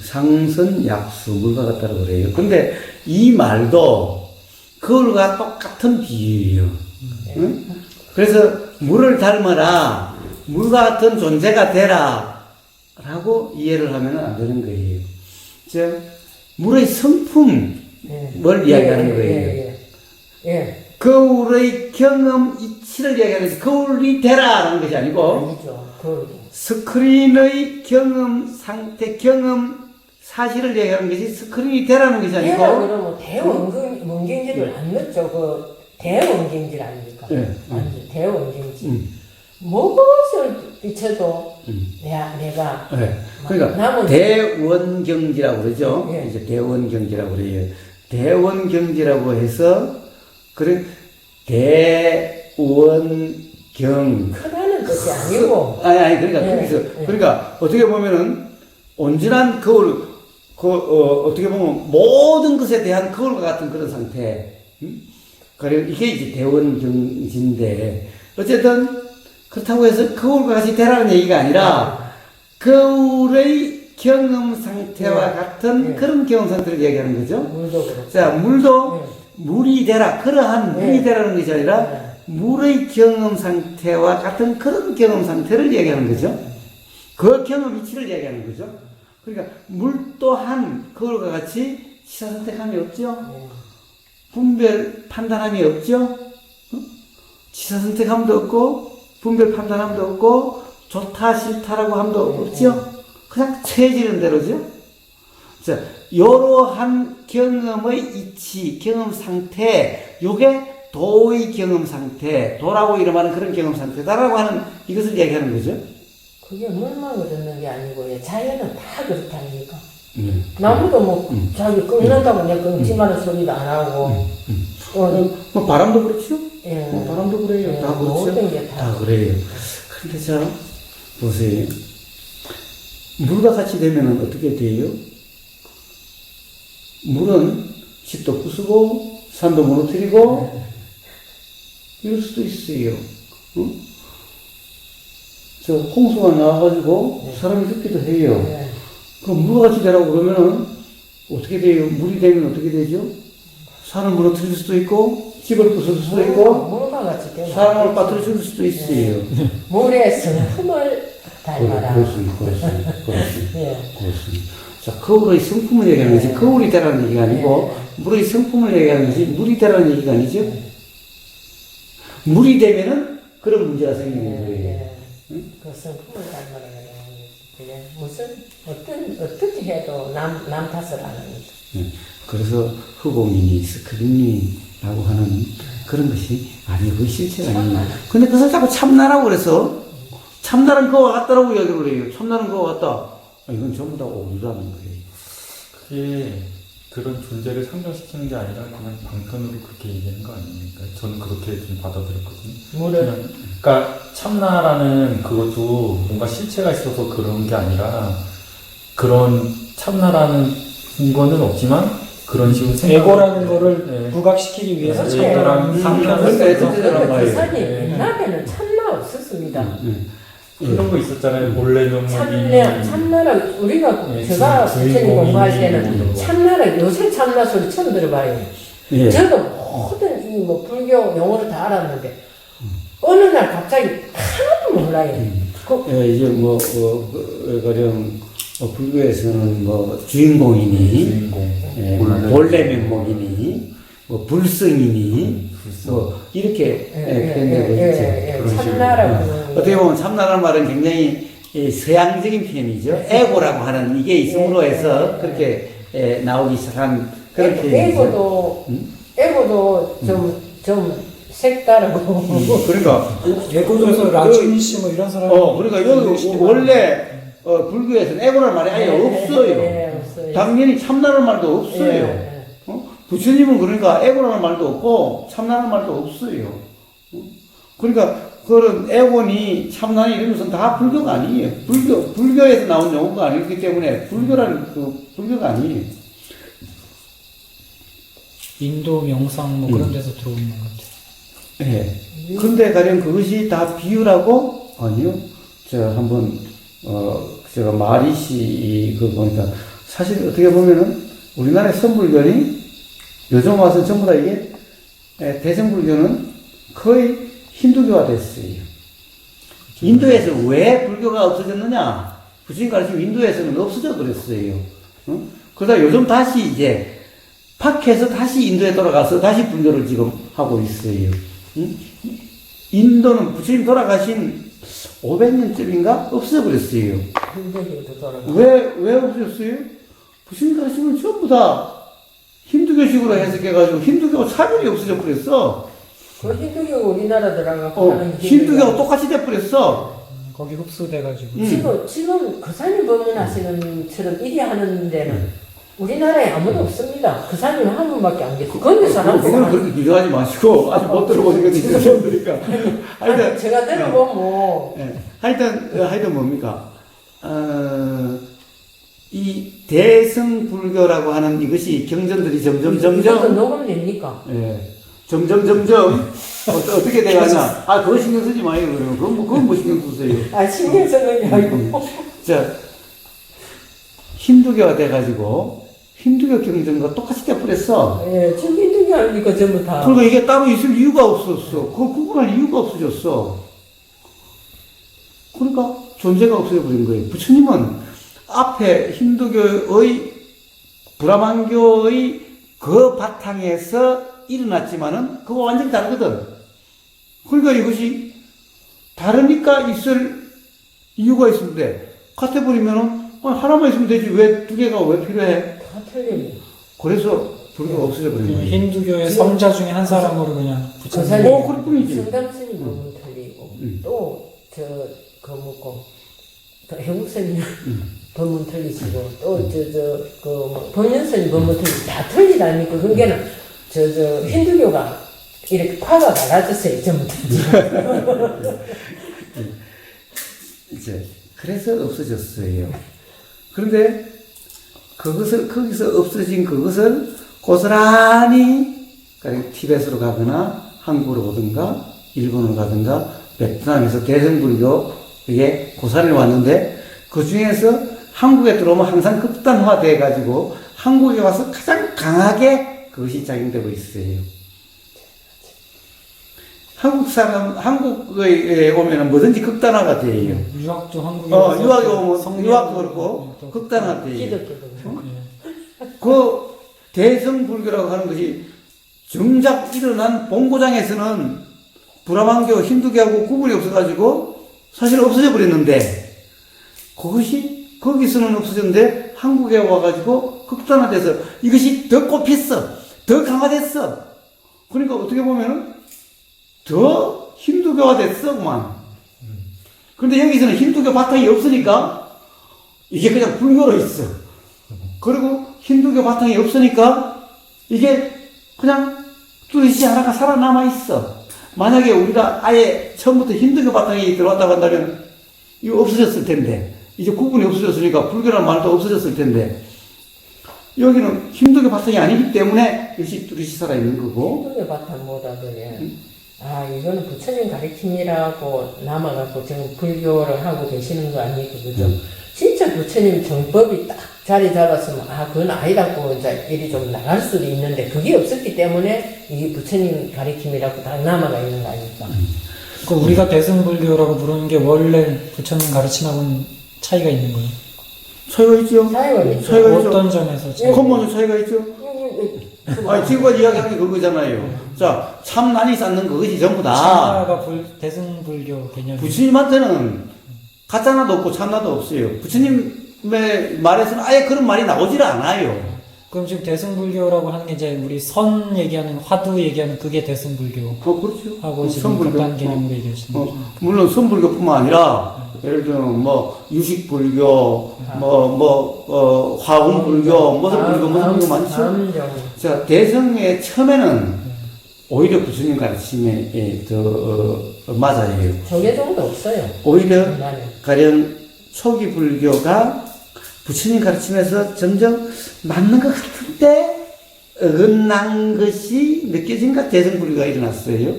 상선약수, 물과 같다고 그래요. 근데 이 말도 그걸과 똑같은 비유예요. 응? 그래서 물을 닮아라, 물과 같은 존재가 되라 라고 이해를 하면 안 되는 거예요. 즉 물의 성품을 이야기하는 거예요. 거울의 경험 이치를 이야기하는 것이 거울이 되라라는 것이 아니고 아니죠. 그거도. 스크린의 경험 상태, 경험 사실을 얘기하는 것이 스크린이 되라는 것이 아니고. 그러면 대원경지를 안 넣죠. 그 대원경지 아닙니까? 완전 대원경지. 무엇을 비춰도 내가. 그러니까 대원경지라고 그러죠. 예. 이제 대원경지라고 그래요. 대원경지라고 해서 그래 대원경. 크다는 뜻이 아니고. 아니, 그러니까, 거기서, 그러니까, 어떻게 보면은, 온전한 거울, 어떻게 보면, 모든 것에 대한 거울과 같은 그런 상태. 그리고 이게 이제 대원경지인데, 어쨌든, 그렇다고 해서 거울과 같이 되라는 얘기가 아니라, 거울의 경험 상태와 같은 그런 경험 상태를 얘기하는 거죠. 물도 그렇고. 자, 물도 물이 되라, 그러한 물이 되라는 것이 아니라, 물의 경험 상태와 같은 그런 경험 상태를 얘기하는 거죠. 그 경험 이치를 얘기하는 거죠. 그러니까 물 또한 그걸과 같이 시사 선택함이 없죠. 분별 판단함이 없죠. 시사 선택함도 없고 분별 판단함도 없고 좋다 싫다라고 함도 없죠. 그냥 처해지는 대로죠. 자, 이러한 경험의 이치, 경험 상태, 요게 도의 경험 상태, 도라고 이름하는 그런 경험 상태다라고 하는 이것을 얘기하는 거죠. 그게 물만 그렇는 게 아니고 자연은 다 그렇다니까. 나무도 뭐 자기 끓는다고 내가 끓지마는 소리도 안 하고. 뭐 바람도 그렇죠. 예. 뭐 바람도 그래요. 다 그렇죠. 모든 게 다 그래요. 그런데 자 보세요. 물과 같이 되면 어떻게 돼요? 물은 집도 부수고 산도 무너뜨리고 이럴 수도 있어요. 어? 저 홍수가 나와가지고 사람이 죽기도 해요. 네. 그럼 물같이 되라고 그러면은 어떻게 돼요? 물이 되면 어떻게 되죠? 산을 무너뜨릴 수도 있고 집을 부술 수도 있고 물과 같이 되면 사람을 빠뜨려 줄 수도 있어요. 물의 성품을 닮아라. 그렇습니다. 예. 자, 거울의 성품을 얘기하는 것이 거울이 되라는 얘기가 아니고 물의 성품을 얘기하는 것이 물이 되라는 얘기가 아니죠. 물이 되면은 그런 문제가 생기는 거예요. 그 성품을 닮아라. 그냥 무슨 어떻게 해도 남 탓을 안 하는. 그래서 흑오민이 스크린이라고 하는 그런 것이 아니고 실체가 아니에요. 근데 그것을 자꾸 참나라고 그래서 참나는 그와 같다라고 이야기를 해요. 참나는 그와 같다. 이건 전부 다 오류라는 거예요. 그게 그런 존재를 상정시키는 게 아니라 그냥 방편으로 그렇게 얘기하는 거 아닙니까? 저는 그렇게 좀 받아들였거든요. 물을 그러니까 참나라는 그것도 뭔가 실체가 있어서 그런 게 아니라 그런 참나라는 거는 없지만 그런 식으로 에고라는 거를 네. 부각시키기 위해서 그렇죠. 참나라는 그러니까 상편을 말이에요. 그 산이 네. 옛날에는 참나 없었습니다. 그런 거 있었잖아요. 본래 명목이 참나라 우리가 네, 제가 부처님 공부할 때는 주인공이 참나라 요새 참나 소리 처음 들어봐요. 예. 저도 모든 이 뭐 불교 용어를 다 알았는데 어느 날 갑자기 하나도 몰라요. 예, 이제 뭐, 가령, 불교에서는 뭐, 주인공이니, 주인공, 예, 본래 면목이니, 뭐, 불성이니, 뭐, 이렇게 표현되고 있죠. 참나라고 어떻게 보면 참나라는 말은 굉장히 서양적인 표현이죠. 에고라고 하는 이게 있음으로 해서 그렇게 나오기 시작한 그런 표현이죠. 에고도 좀 색다르고 그러니까, 에고도에서 라준시 뭐 이런 사람 그러니까 여기 원래 불교에서는 에고라는 말이 아예 없어요. 네, 없어요. 당연히 참나라는 말도 없어요. 네. 부처님은 그러니까 에고라는 말도 없고 참나라는 말도 없어요. 그러니까 그런 에고니 참나니 이런 것은 다 불교가 아니에요. 불교에서 나온 용어가 아니기 때문에 불교라는 불교가 아니에요. 인도 명상 뭐 그런 데서 들어오는 것 같아요. 예. 근데 가령 그것이 다 비유라고? 아니요. 제가 한번, 제가 마리시 그 보니까 사실 어떻게 보면은 우리나라의 선불교니 요즘 와서 전부 다 이게 대승불교는 거의 힌두교화 됐어요. 인도에서 왜 불교가 없어졌느냐? 부처님 가르침 인도에서는 없어져 버렸어요. 그러다 요즘 다시 이제 팍해서 다시 인도에 돌아가서 다시 불교를 지금 하고 있어요. 인도는 부처님 돌아가신 500년쯤인가? 없어버렸어요. 왜 없어졌어요? 부처님 가르침은 전부 다 힌두교식으로 해석해가지고 힌두교가 차별이 없어져 버렸어. 그 힌두교가 우리나라 들어가고 하는 힌두교가 똑같이 돼버렸어. 거기 흡수돼가지고 지금 그 산이 법문하시는 처럼 이리 하는 데는 우리나라에 아무도 없습니다. 그 사람이 한 분밖에 안 계세요. 그건 그건 그렇게 비교하지 마시고, 아직 못 들어보신 건 있으셨으니까 아니, 제가 들어보면 뭐. 하여튼 뭡니까? 이 대승불교라고 하는 이것이 경전들이 이것도 점점, 녹음됩니까? 점점, 어떻게 돼가냐. 그거 신경 쓰지 마요, 그러면. 그건 뭐 신경 쓰세요. 신경 쓰는 게 아니고. 자, 힌두교가 돼가지고, 힌두교 경전과 똑같이 돼버렸어. 지금 힌두교 아닙니까, 전부 다. 그러니까 이게 따로 있을 이유가 없었어. 그걸 구분할 이유가 없어졌어. 그러니까 존재가 없어져버린 거예요. 부처님은 앞에 힌두교의, 브라만교의 그 바탕에서 일어났지만은 그거 완전히 다르거든. 그러니까 이것이 다르니까 있을 이유가 있는데, 같아버리면은 하나만 있으면 되지. 왜 두 개가 왜 필요해? 다 틀리네. 그래서 불교가 없어져 버린 거예요. 힌두교의 성자 중에 한 사람으로 그냥 붙였는 그럴 뿐이지. 성담스님 법문 틀리고, 또, 해국스님 법문 틀리시고, 또, 법륜스님 법문 틀리시고, 다 틀리다니까. 그게는, 힌두교가 이렇게 파가 갈라졌어요, 전부 다. 이제, 그래서 없어졌어요. 그런데, 거기서 없어진 그것을 고스란히 티벳으로 가거나 한국으로 오든가 일본으로 가든가 베트남에서 대승불교에 고사를 왔는데 그 중에서 한국에 들어오면 항상 극단화돼 가지고 한국에 와서 가장 강하게 그것이 작용되고 있어요. 한국에 오면은 뭐든지 극단화가 돼요. 유학도 한국에 유학에 오면 성경, 유학도 그렇고 또 극단화돼요. 기독교도 그 대승불교라고 하는 것이 정작 일어난 본고장에서는 브라만교, 힌두교하고 구분이 없어가지고 사실 없어져 버렸는데 그것이 거기서는 없어졌는데 한국에 와가지고 극단화돼서 이것이 더 꼽혔어. 더 강화됐어. 그러니까 어떻게 보면은 더 힌두교가 됐어, 그만. 그런데 여기서는 힌두교 바탕이 없으니까 이게 그냥 불교로 있어. 그리고 힌두교 바탕이 없으니까 이게 그냥 뚜렷이 하나가 살아남아 있어. 만약에 우리가 아예 처음부터 힌두교 바탕이 들어왔다고 한다면 이거 없어졌을 텐데, 이제 구분이 없어졌으니까 불교라는 말도 없어졌을 텐데, 여기는 힌두교 바탕이 아니기 때문에 이것이 뚜렷이 살아있는 거고. 힌두교 바탕 못하더니 이거는 부처님 가르침이라고 남아갖고 지금 불교를 하고 계시는 거 아니고 그죠? 진짜 부처님 정법이 딱 자리 잡았으면 그건 아니라고 이제 일이 좀 나갈 수도 있는데 그게 없었기 때문에 이게 부처님 가르침이라고 딱 남아가 있는 거 아닙니까? 그 우리가 대승불교라고 부르는 게 원래 부처님 가르침하고는 차이가 있는 거예요. 차이가 있죠? 차이가 있죠. 차이가 있죠. 어떤 점에서 근본적 차이가 있죠? 아니, 지금까지 이야기하는 게 그거잖아요. 자, 참난이 쌓는 그것이 전부 다. 참나가 대승불교 개념이 부처님한테는 가짜나도 없고 참나도 없어요. 부처님의 말에서는 아예 그런 말이 나오질 않아요. 그럼 지금 대승불교라고 하는 게 이제 우리 선 얘기하는 화두 얘기하는 그게 대승불교 그렇죠. 하고 지금 극단 개념으로 얘기하시는 거죠. 물론 선불교뿐만 아니라 예를 들면 뭐 유식불교, 화엄불교, 무슨 불교 많죠. 자, 대승의 처음에는 오히려 부처님 가르침에 더 맞아요. 정해종도 없어요. 오히려 나는. 가령 초기 불교가 부처님 가르침에서 점점 맞는 것 같은데 어긋난 것이 느껴진가 대승불교가 일어났어요.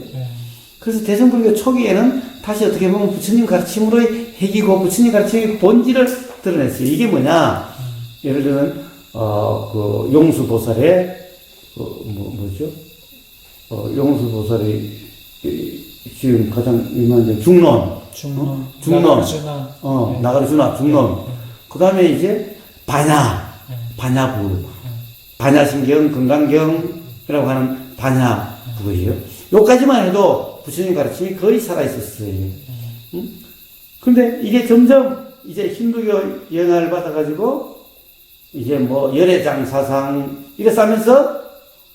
그래서 대승불교 초기에는 다시 어떻게 보면 부처님 가르침으로의 핵이고 부처님 가르침의 본질을 드러냈어요. 이게 뭐냐? 예를 들면 그 용수보살의 뭐죠? 용수보살이 지금 가장 유명한 중론. 나가르주나 중론. 그 다음에 이제 반야부. 반야신경, 건강경이라고 하는 반야부예요. 요까지만 해도 부처님 가르침이 거의 살아있었어요. 근데 이게 점점 이제 힌두교 영향을 받아가지고 이제 뭐 열애장 사상 이래 싸면서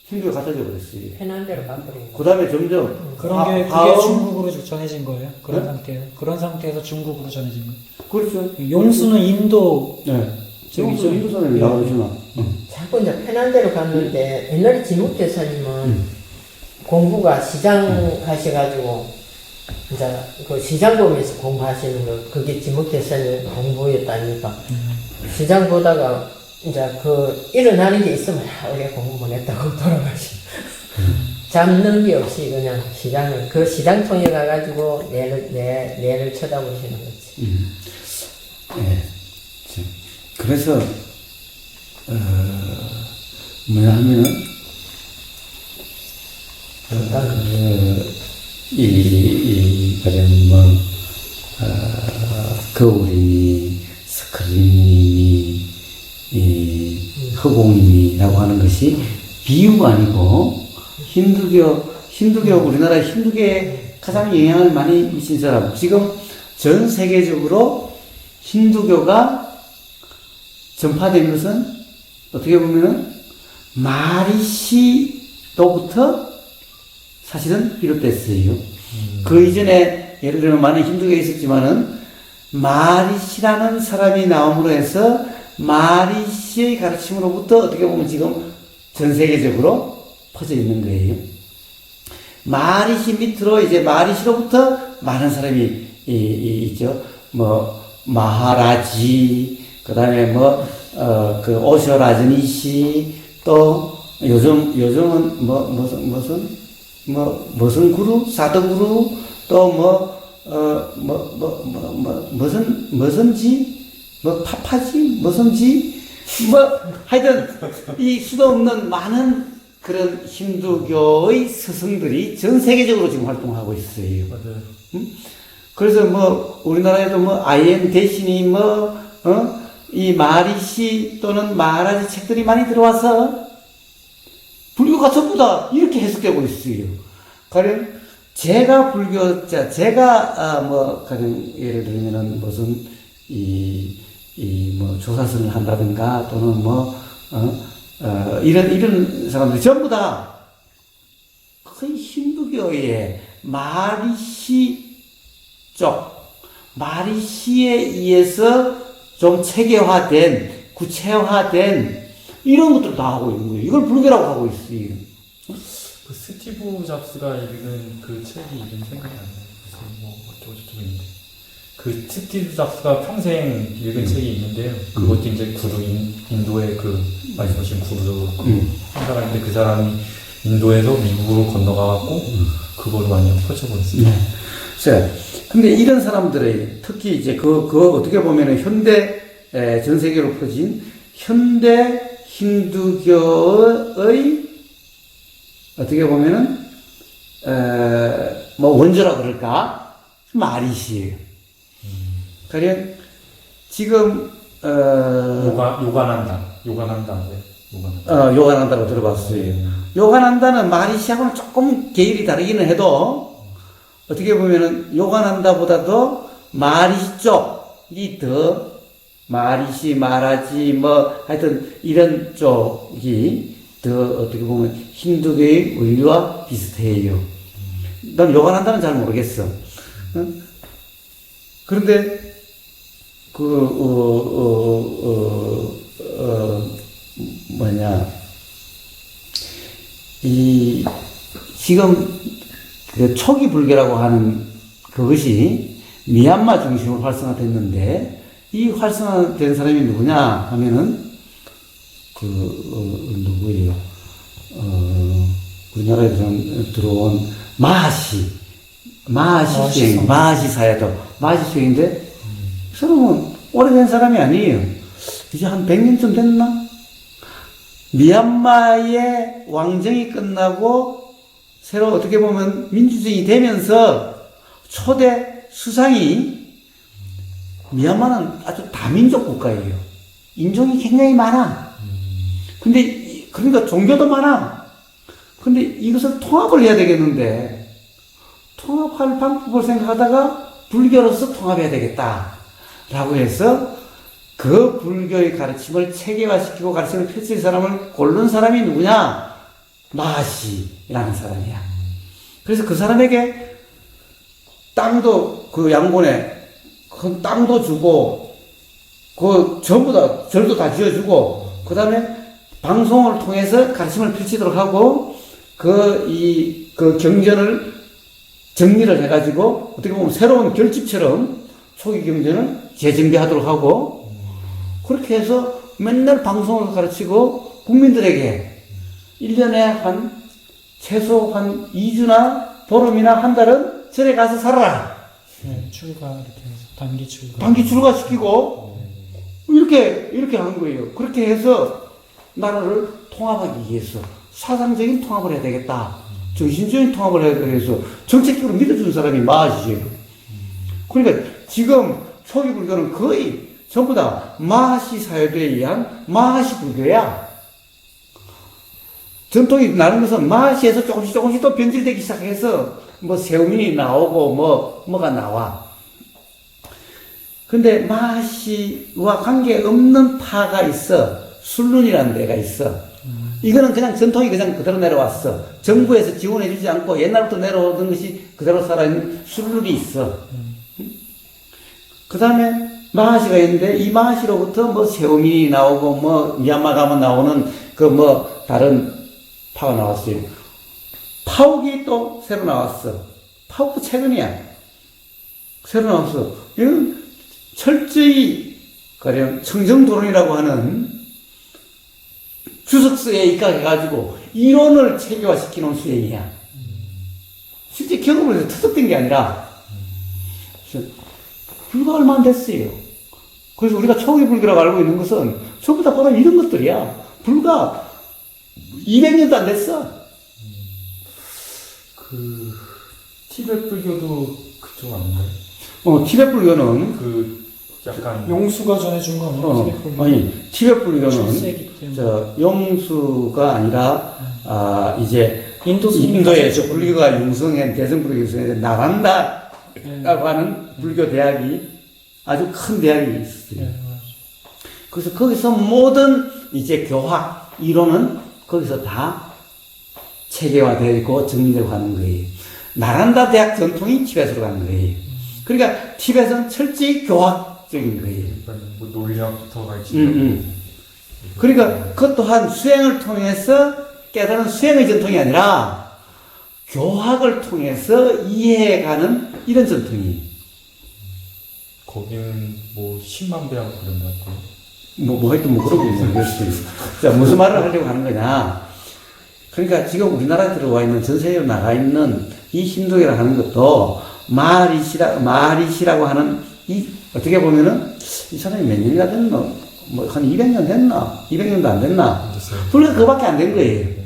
힌두가 갖다져 버렸어요. 편한 대로 바꾸는 거. 그 다음에 점점 그런 게 그게 중국으로 전해진 거예요. 그런 상태에서 그런 상태에서 중국으로 전해진 거예요. 그렇죠. 용수는 인도 네. 저기죠. 인도 사람이 나가르주나. 자꾸 이제 편한 대로 갔는데 옛날에 진묵대사님은 공부가 시장 가셔가지고 이제 그 시장 보면서 공부하시는 거 그게 진묵대사님 공부였다니까 시장 보다가 이제 그 일어나는 게 있으면 우리가 공부 못 했다고 돌아가시. 잡는 게 없이 그냥 시장을 그 시장 통해 가가지고 내를 쳐다보시는 거지. 네. 그래서 뭐냐 하면은 가령 거울이니 스크린이니 허공이니라고 하는 것이 비유가 아니고 힌두교 우리나라 힌두교에 가장 영향을 많이 미친 사람 지금 전 세계적으로 힌두교가 전파된 것은 어떻게 보면은 마리시로부터 사실은 비롯됐어요. 그 이전에 예를 들면 많은 힌두교가 있었지만은 마리시라는 사람이 나옴으로 해서 마리시의 가르침으로부터 어떻게 보면 지금 전 세계적으로 퍼져 있는 거예요. 마리시 밑으로 이제 마리시로부터 많은 사람이 있죠. 뭐 마하라지, 그 다음에 그 오쇼라즈니시, 또 요즘은 무슨 구루, 사드구루, 또 무슨지, 파파지, 무슨지, 하여튼, 이 수도 없는 많은 그런 힌두교의 스승들이 전 세계적으로 지금 활동하고 있어요. 맞아요. 그래서 우리나라에도 아이엔 대신이 이 마리시 또는 마라지 책들이 많이 들어와서 불교가 전부 다 이렇게 해석되고 있어요. 가령 제가 불교자, 가령 예를 들면은 무슨 조사선을 한다든가 또는 이런 사람들이 전부 다 거의 힌두교의 마리시 쪽, 마리시에 의해서 좀 체계화된, 구체화된 이런 것들을 다 하고 있는 거예요. 이걸 불교라고 하고 있어요. 그 스티브 잡스가 읽은 그 책이 이름 생각이 안 나요. 무슨 어쩌고저쩌고 있는데. 그 스티브 잡스가 평생 읽은 책이 있는데요. 그것도 이제 인도의 말씀하신 구루 한 사람인데 그 사람이 인도에서 미국으로 건너가갖고 그거를 완전 펼쳐버렸어요. 네. 자, 근데 이런 사람들의 특히 이제 그거 어떻게 보면은 현대 전 세계로 퍼진 현대 힌두교의 어떻게 보면은 원조라 그럴까 마리시예요. 가령 지금 요가난다 아세요? 요가난다고 들어봤어요. 요가난다는 마리시하고는 조금 계율이 다르기는 해도 어떻게 보면은 요가난다보다도 마리시 쪽이 더 마리시, 마라지, 하여튼 이런 쪽이 더 어떻게 보면 힌두교의 원리와 비슷해요. 난 요가난다는 잘 모르겠어. 그런데 지금 그 초기 불교라고 하는 그것이 미얀마 중심으로 활성화됐는데 이 활성화된 사람이 누구냐 하면은 누구예요? 우리나라에 들어온 마하시 사야도 마하시 수행인데 이 사람은 오래된 사람이 아니에요. 이제 한 100년쯤 됐나? 미얀마의 왕정이 끝나고 새로 어떻게 보면 민주주의 되면서 초대 수상이 미얀마는 아주 다민족 국가예요. 인종이 굉장히 많아. 그러니까 종교도 많아. 근데 이것을 통합을 해야 되겠는데 통합할 방법을 생각하다가 불교로서 통합해야 되겠다. 라고 해서 그 불교의 가르침을 체계화시키고 가르침을 펼칠 사람을 고른 사람이 누구냐? 마하시라는 사람이야. 그래서 그 사람에게 땅도 그 양곤에 그 땅도 주고 그 전부 다 절도 다 지어주고 그 다음에 방송을 통해서 가르침을 펼치도록 하고 그 경전을 정리를 해가지고 어떻게 보면 새로운 결집처럼 초기 경전을 재정비하도록 하고 그렇게 해서 맨날 방송을 가르치고 국민들에게 1년에 최소 한 2주나 보름이나 한 달은 절에 가서 살아라. 네, 출가 이렇게 해서 단기 출가 시키고 이렇게 한 거예요. 그렇게 해서 나라를 통합하기 위해서 사상적인 통합을 해야 되겠다. 정신적인 통합을 해야 되겠어. 정책적으로 믿어주는 사람이 마하시예요. 그러니까 지금 초기 불교는 거의 전부 다 마하시 사유도에 의한 마하시 불교야. 전통이 나는 것은 마하시에서 조금씩 또 변질되기 시작해서 세우민이 나오고 뭐가 나와. 근데 마하시와 관계없는 파가 있어. 술룬이라는 데가 있어. 이거는 그냥 전통이 그냥 그대로 내려왔어. 정부에서 지원해주지 않고 옛날부터 내려오던 것이 그대로 살아있는 술룬이 있어. 그 다음에 마하시가 있는데 이 마하시로부터 세우민이 나오고 미얀마 가면 나오는 다른 파가 나왔어요. 파옥이 또 새로 나왔어. 파옥도 최근이야. 새로 나왔어. 이건 철저히 가령 청정도론이라고 하는 주석서에 입각해가지고 이론을 체계화시키는 수행이야. 실제 경험을 해서 터득된 게 아니라 불과 얼마 안 됐어요. 그래서 우리가 초기 불교라고 알고 있는 것은 전부 다 바로 이런 것들이야. 불과 200년도 안 됐어. 그 티베트 불교도 그쪽 아닌가요? 티베트 불교는 그 약간 용수가 전해준 거 아니에요? 아니 티베트 불교는 7세기 때문에. 용수가 아니라 이제 인도 인도의 저 불교가 융성한 대승불교 융성한 나란다라고 네. 하는 불교 대학이 아주 큰 대학이 있었어요. 네, 그래서 거기서 모든 이제 교학 이론은 거기서 다 체계화되고 정리되고 하는 거예요. 나란다 대학 전통이 티벳으로 가는 거예요. 그러니까 티벳은 철저히 교학적인 거예요. 뭐 논리학부터가 있지. 그러니까 그것 또한 수행을 통해서 깨달은 수행의 전통이 아니라 교학을 통해서 이해해가는 이런 전통이에요. 거기는 뭐 10만 배하고 그런 것 같아요. 하여튼 그러고 모르겠어요. 자, 무슨 말을 하려고 하는 거냐. 그러니까 지금 우리나라에 들어와 있는, 전 세계로 나가 있는 이 힌두교라고 하는 것도 마리시라고 하는 어떻게 보면은 이 사람이 몇 년이나 됐나? 한 200년 됐나? 200년도 안 됐나? 불과 그거밖에 안 된 거예요.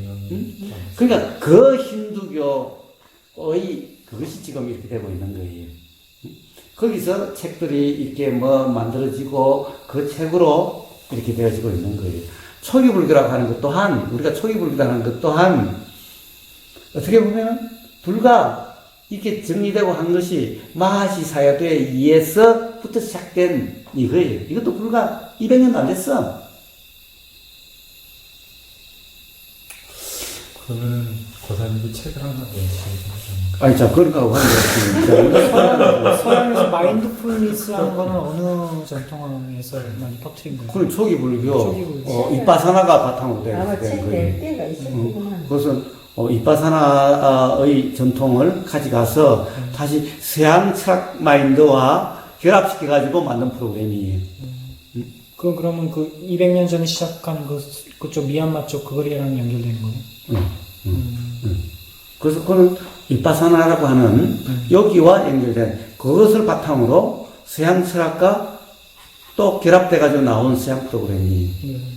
그러니까 그 힌두교의 그것이 지금 이렇게 되고 있는 거예요. 거기서 책들이 이렇게 만들어지고 그 책으로 이렇게 되어지고 있는 거예요. 초기 불교라고 하는 것 또한, 우리가 초기 불교라고 하는 것 또한 어떻게 보면 불과 이렇게 정리되고 한 것이 마하시 사야도에 의해서부터 시작된 이거예요. 이것도 불과 200년도 안 됐어. 그러면 고사님이 책을 하나 내주시면 아니, 자, 그런 거하고 하는 거지. 서양에서 마인드풀니스라는 거는 어느 전통에서 많이 퍼뜨린 거예요? 그건 초기 불교, 초기 불교. 이빠사나가 바탕으로 된 아마 거예요. 책낼 때가 있었구만. 그것은 이빠사나의 전통을 가져가서 다시 서양 철학 마인드와 결합시켜가지고 만든 프로그램이에요. 그러면 그 200년 전에 시작한 그쪽 미얀마 쪽 그거랑 연결되는 거예요? 그래서 그는 이빠사나라고 하는 여기와 연결된 그것을 바탕으로 서양 철학과 또 결합돼가지고 나온 서양 프로그램이에요.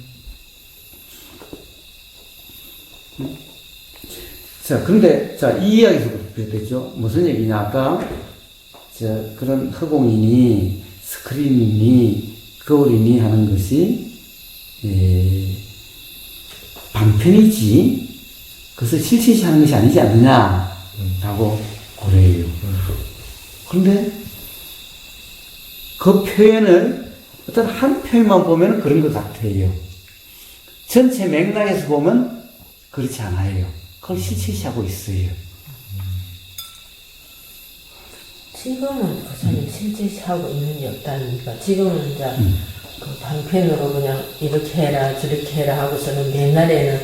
자, 근데, 이 이야기에서부터 되죠. 무슨 얘기냐, 아까, 그런 허공이니, 스크린이니, 거울이니 하는 것이, 방편이지, 그것을 실체시 하는 것이 아니지 않느냐, 라고 그래요. 그런데, 그 표현을, 어떤 한 표현만 보면 그런 것 같아요. 전체 맥락에서 보면 그렇지 않아요. 그걸 실체시하고 있어요. 지금은 고사님 실제시하고 있는 게 없다니까. 지금은 이제 그 방편으로 그냥 이렇게 해라 저렇게 해라 하고서는 옛날에는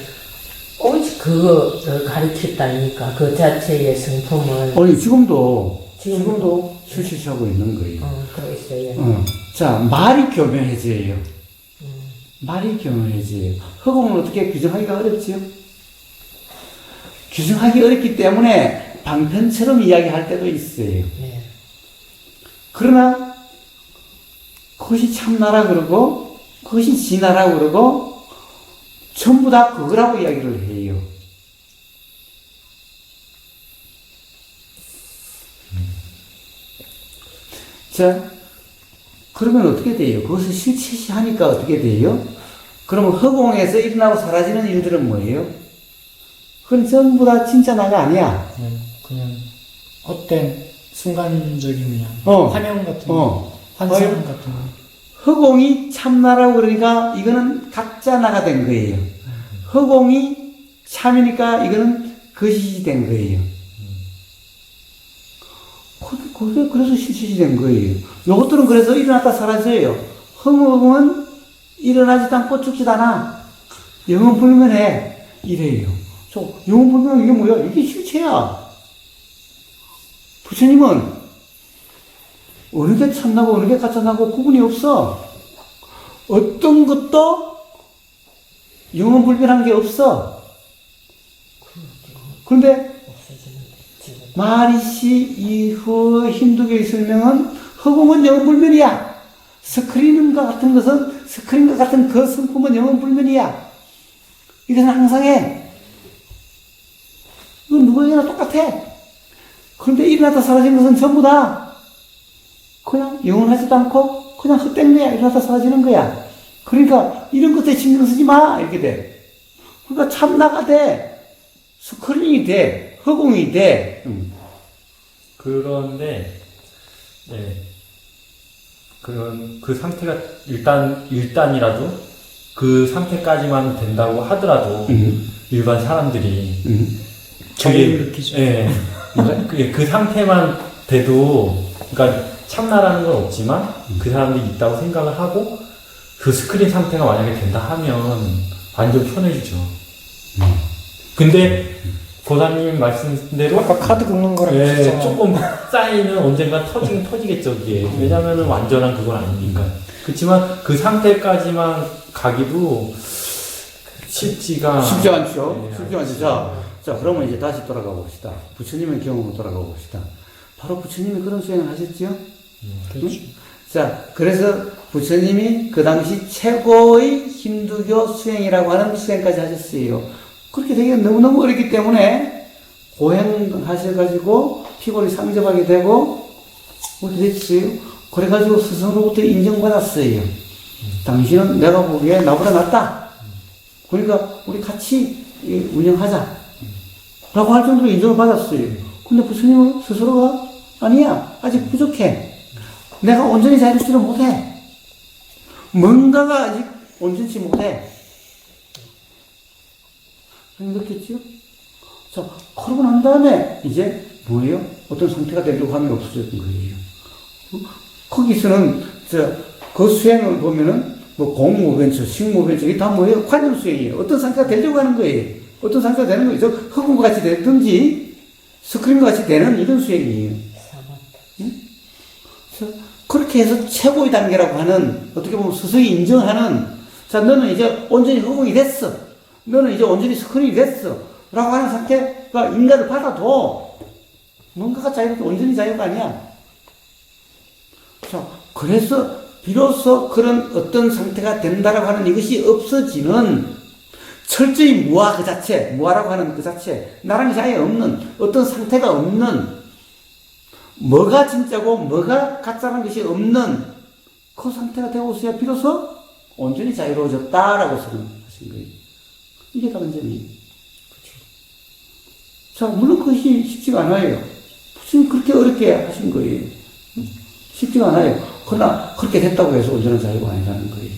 오직 그거를 가르쳤다니까. 그 자체의 성품을. 아니, 지금도 실체시하고 있는 거예요. 그러고 있어요. 자, 말이 교묘해져요. 말이 교묘해져요. 허공을 어떻게 규정하기가 어렵지요? 규정하기 어렵기 때문에 방편처럼 이야기할 때도 있어요. 네. 그러나 그것이 참나라 그러고 그것이 진나라 그러고 전부 다 그거라고 이야기를 해요. 자, 그러면 어떻게 돼요? 그것을 실체시하니까 어떻게 돼요? 그러면 허공에서 일어나고 사라지는 일들은 뭐예요? 그건 전부 다 진짜 나가 아니야. 그냥 헛된 순간적인 그냥 화면 같은 거, 환상 같은 거. 허공이 참나라고 그러니까 이거는 가짜 나가 된 거예요. 허공이 참이니까 이거는 거짓이 된 거예요. 그래서 실체시 된 거예요. 요것들은 그래서 일어났다 사라져요. 허공은 일어나지도 않고 죽지도 않아. 영은 불면해. 이래요. 영은 불면 이게 뭐야? 이게 실체야. 부처님은 어느 게 참나고 어느 게 가짜나고 구분이 없어. 어떤 것도 영원 불변한 게 없어. 그런데 마리시 이후 힌두교의 설명은 허공은 영원 불변이야. 스크린과 같은 것은 스크린과 같은 그 성품은 영원 불변이야. 이것은 항상 해. 이건 누구에게나 똑같아. 그런데 일어나다 사라진 것은 전부 다 그냥 영원하지도 않고 그냥 헛된 거야. 일어나다 사라지는 거야. 그러니까 이런 것에 신경 쓰지 마. 이렇게 돼. 그러니까 참나가 돼. 스크린이 돼. 허공이 돼. 그런데 네. 그 상태가 일단이라도 그 상태까지만 된다고 하더라도 일반 사람들이 저를 느끼죠. 예. 그 상태만 돼도 그러니까 참나라는 건 없지만 그 사람들이 있다고 생각을 하고 그 스크린 상태가 만약에 된다 하면 완전 편해지죠. 근데 고사님 말씀대로 아까 카드 긁는 거랑 예, 비슷하잖아. 조금 쌓이는 언젠가 터지겠죠, 그게. 왜냐면은 완전한 그건 아니니까. 그렇지만 그 상태까지만 가기도 쉽지가 쉽지 않죠. 네, 쉽지 않죠. 자, 그러면 이제 다시 돌아가 봅시다. 부처님의 경험으로 돌아가 봅시다. 바로 부처님이 그런 수행을 하셨죠? 그렇죠. 자, 그래서 부처님이 그 당시 최고의 힌두교 수행이라고 하는 수행까지 하셨어요. 그렇게 되기가 너무너무 어렵기 때문에 고행하셔가지고 피골이 상접하게 되고 어떻게 됐어요? 그래가지고 스승으로부터 인정받았어요. 당신은 내가 보기에 나보다 낫다. 그러니까 우리 같이 운영하자. 라고 할 정도로 인정을 받았어요. 근데 부처님은 스스로가 아니야. 아직 부족해. 내가 온전히 자유롭지를 못해. 뭔가가 아직 온전치 못해. 느꼈지요? 자, 그러고 난 다음에 이제 뭐예요? 어떤 상태가 되려고 하면 없어졌던 거예요. 거기서는 그 수행을 보면은 뭐 공무변처, 식무변처 이게 다 뭐예요? 관념 수행이에요. 어떤 상태가 되려고 하는 거예요. 어떤 상태가 되는 거예요. 흑음과 같이 되든지 스크린과 같이 되는 이런 수행이에요. 그렇게 해서 최고의 단계라고 하는 어떻게 보면 스승이 인정하는 자 너는 이제 온전히 흑음이 됐어. 너는 이제 온전히 스크린이 됐어. 라고 하는 상태가 인가를 받아도 뭔가가 자유롭게 온전히 자유가 아니야. 자, 그래서 비로소 그런 어떤 상태가 된다라고 하는 이것이 없어지는 철저히 무아 그 자체, 무아라고 하는 그 자체, 나랑 자에 없는 어떤 상태가 없는 뭐가 진짜고 뭐가 가짜라는 것이 없는 그 상태가 되어서야 비로소 온전히 자유로워졌다라고 설명하신 거예요. 이게 다른 점이에요. 자, 물론 그것이 쉽지가 않아요. 부처님 그렇게 어렵게 하신 거예요. 쉽지가 않아요. 그러나 그렇게 됐다고 해서 온전한 자유가 아니라는 거예요.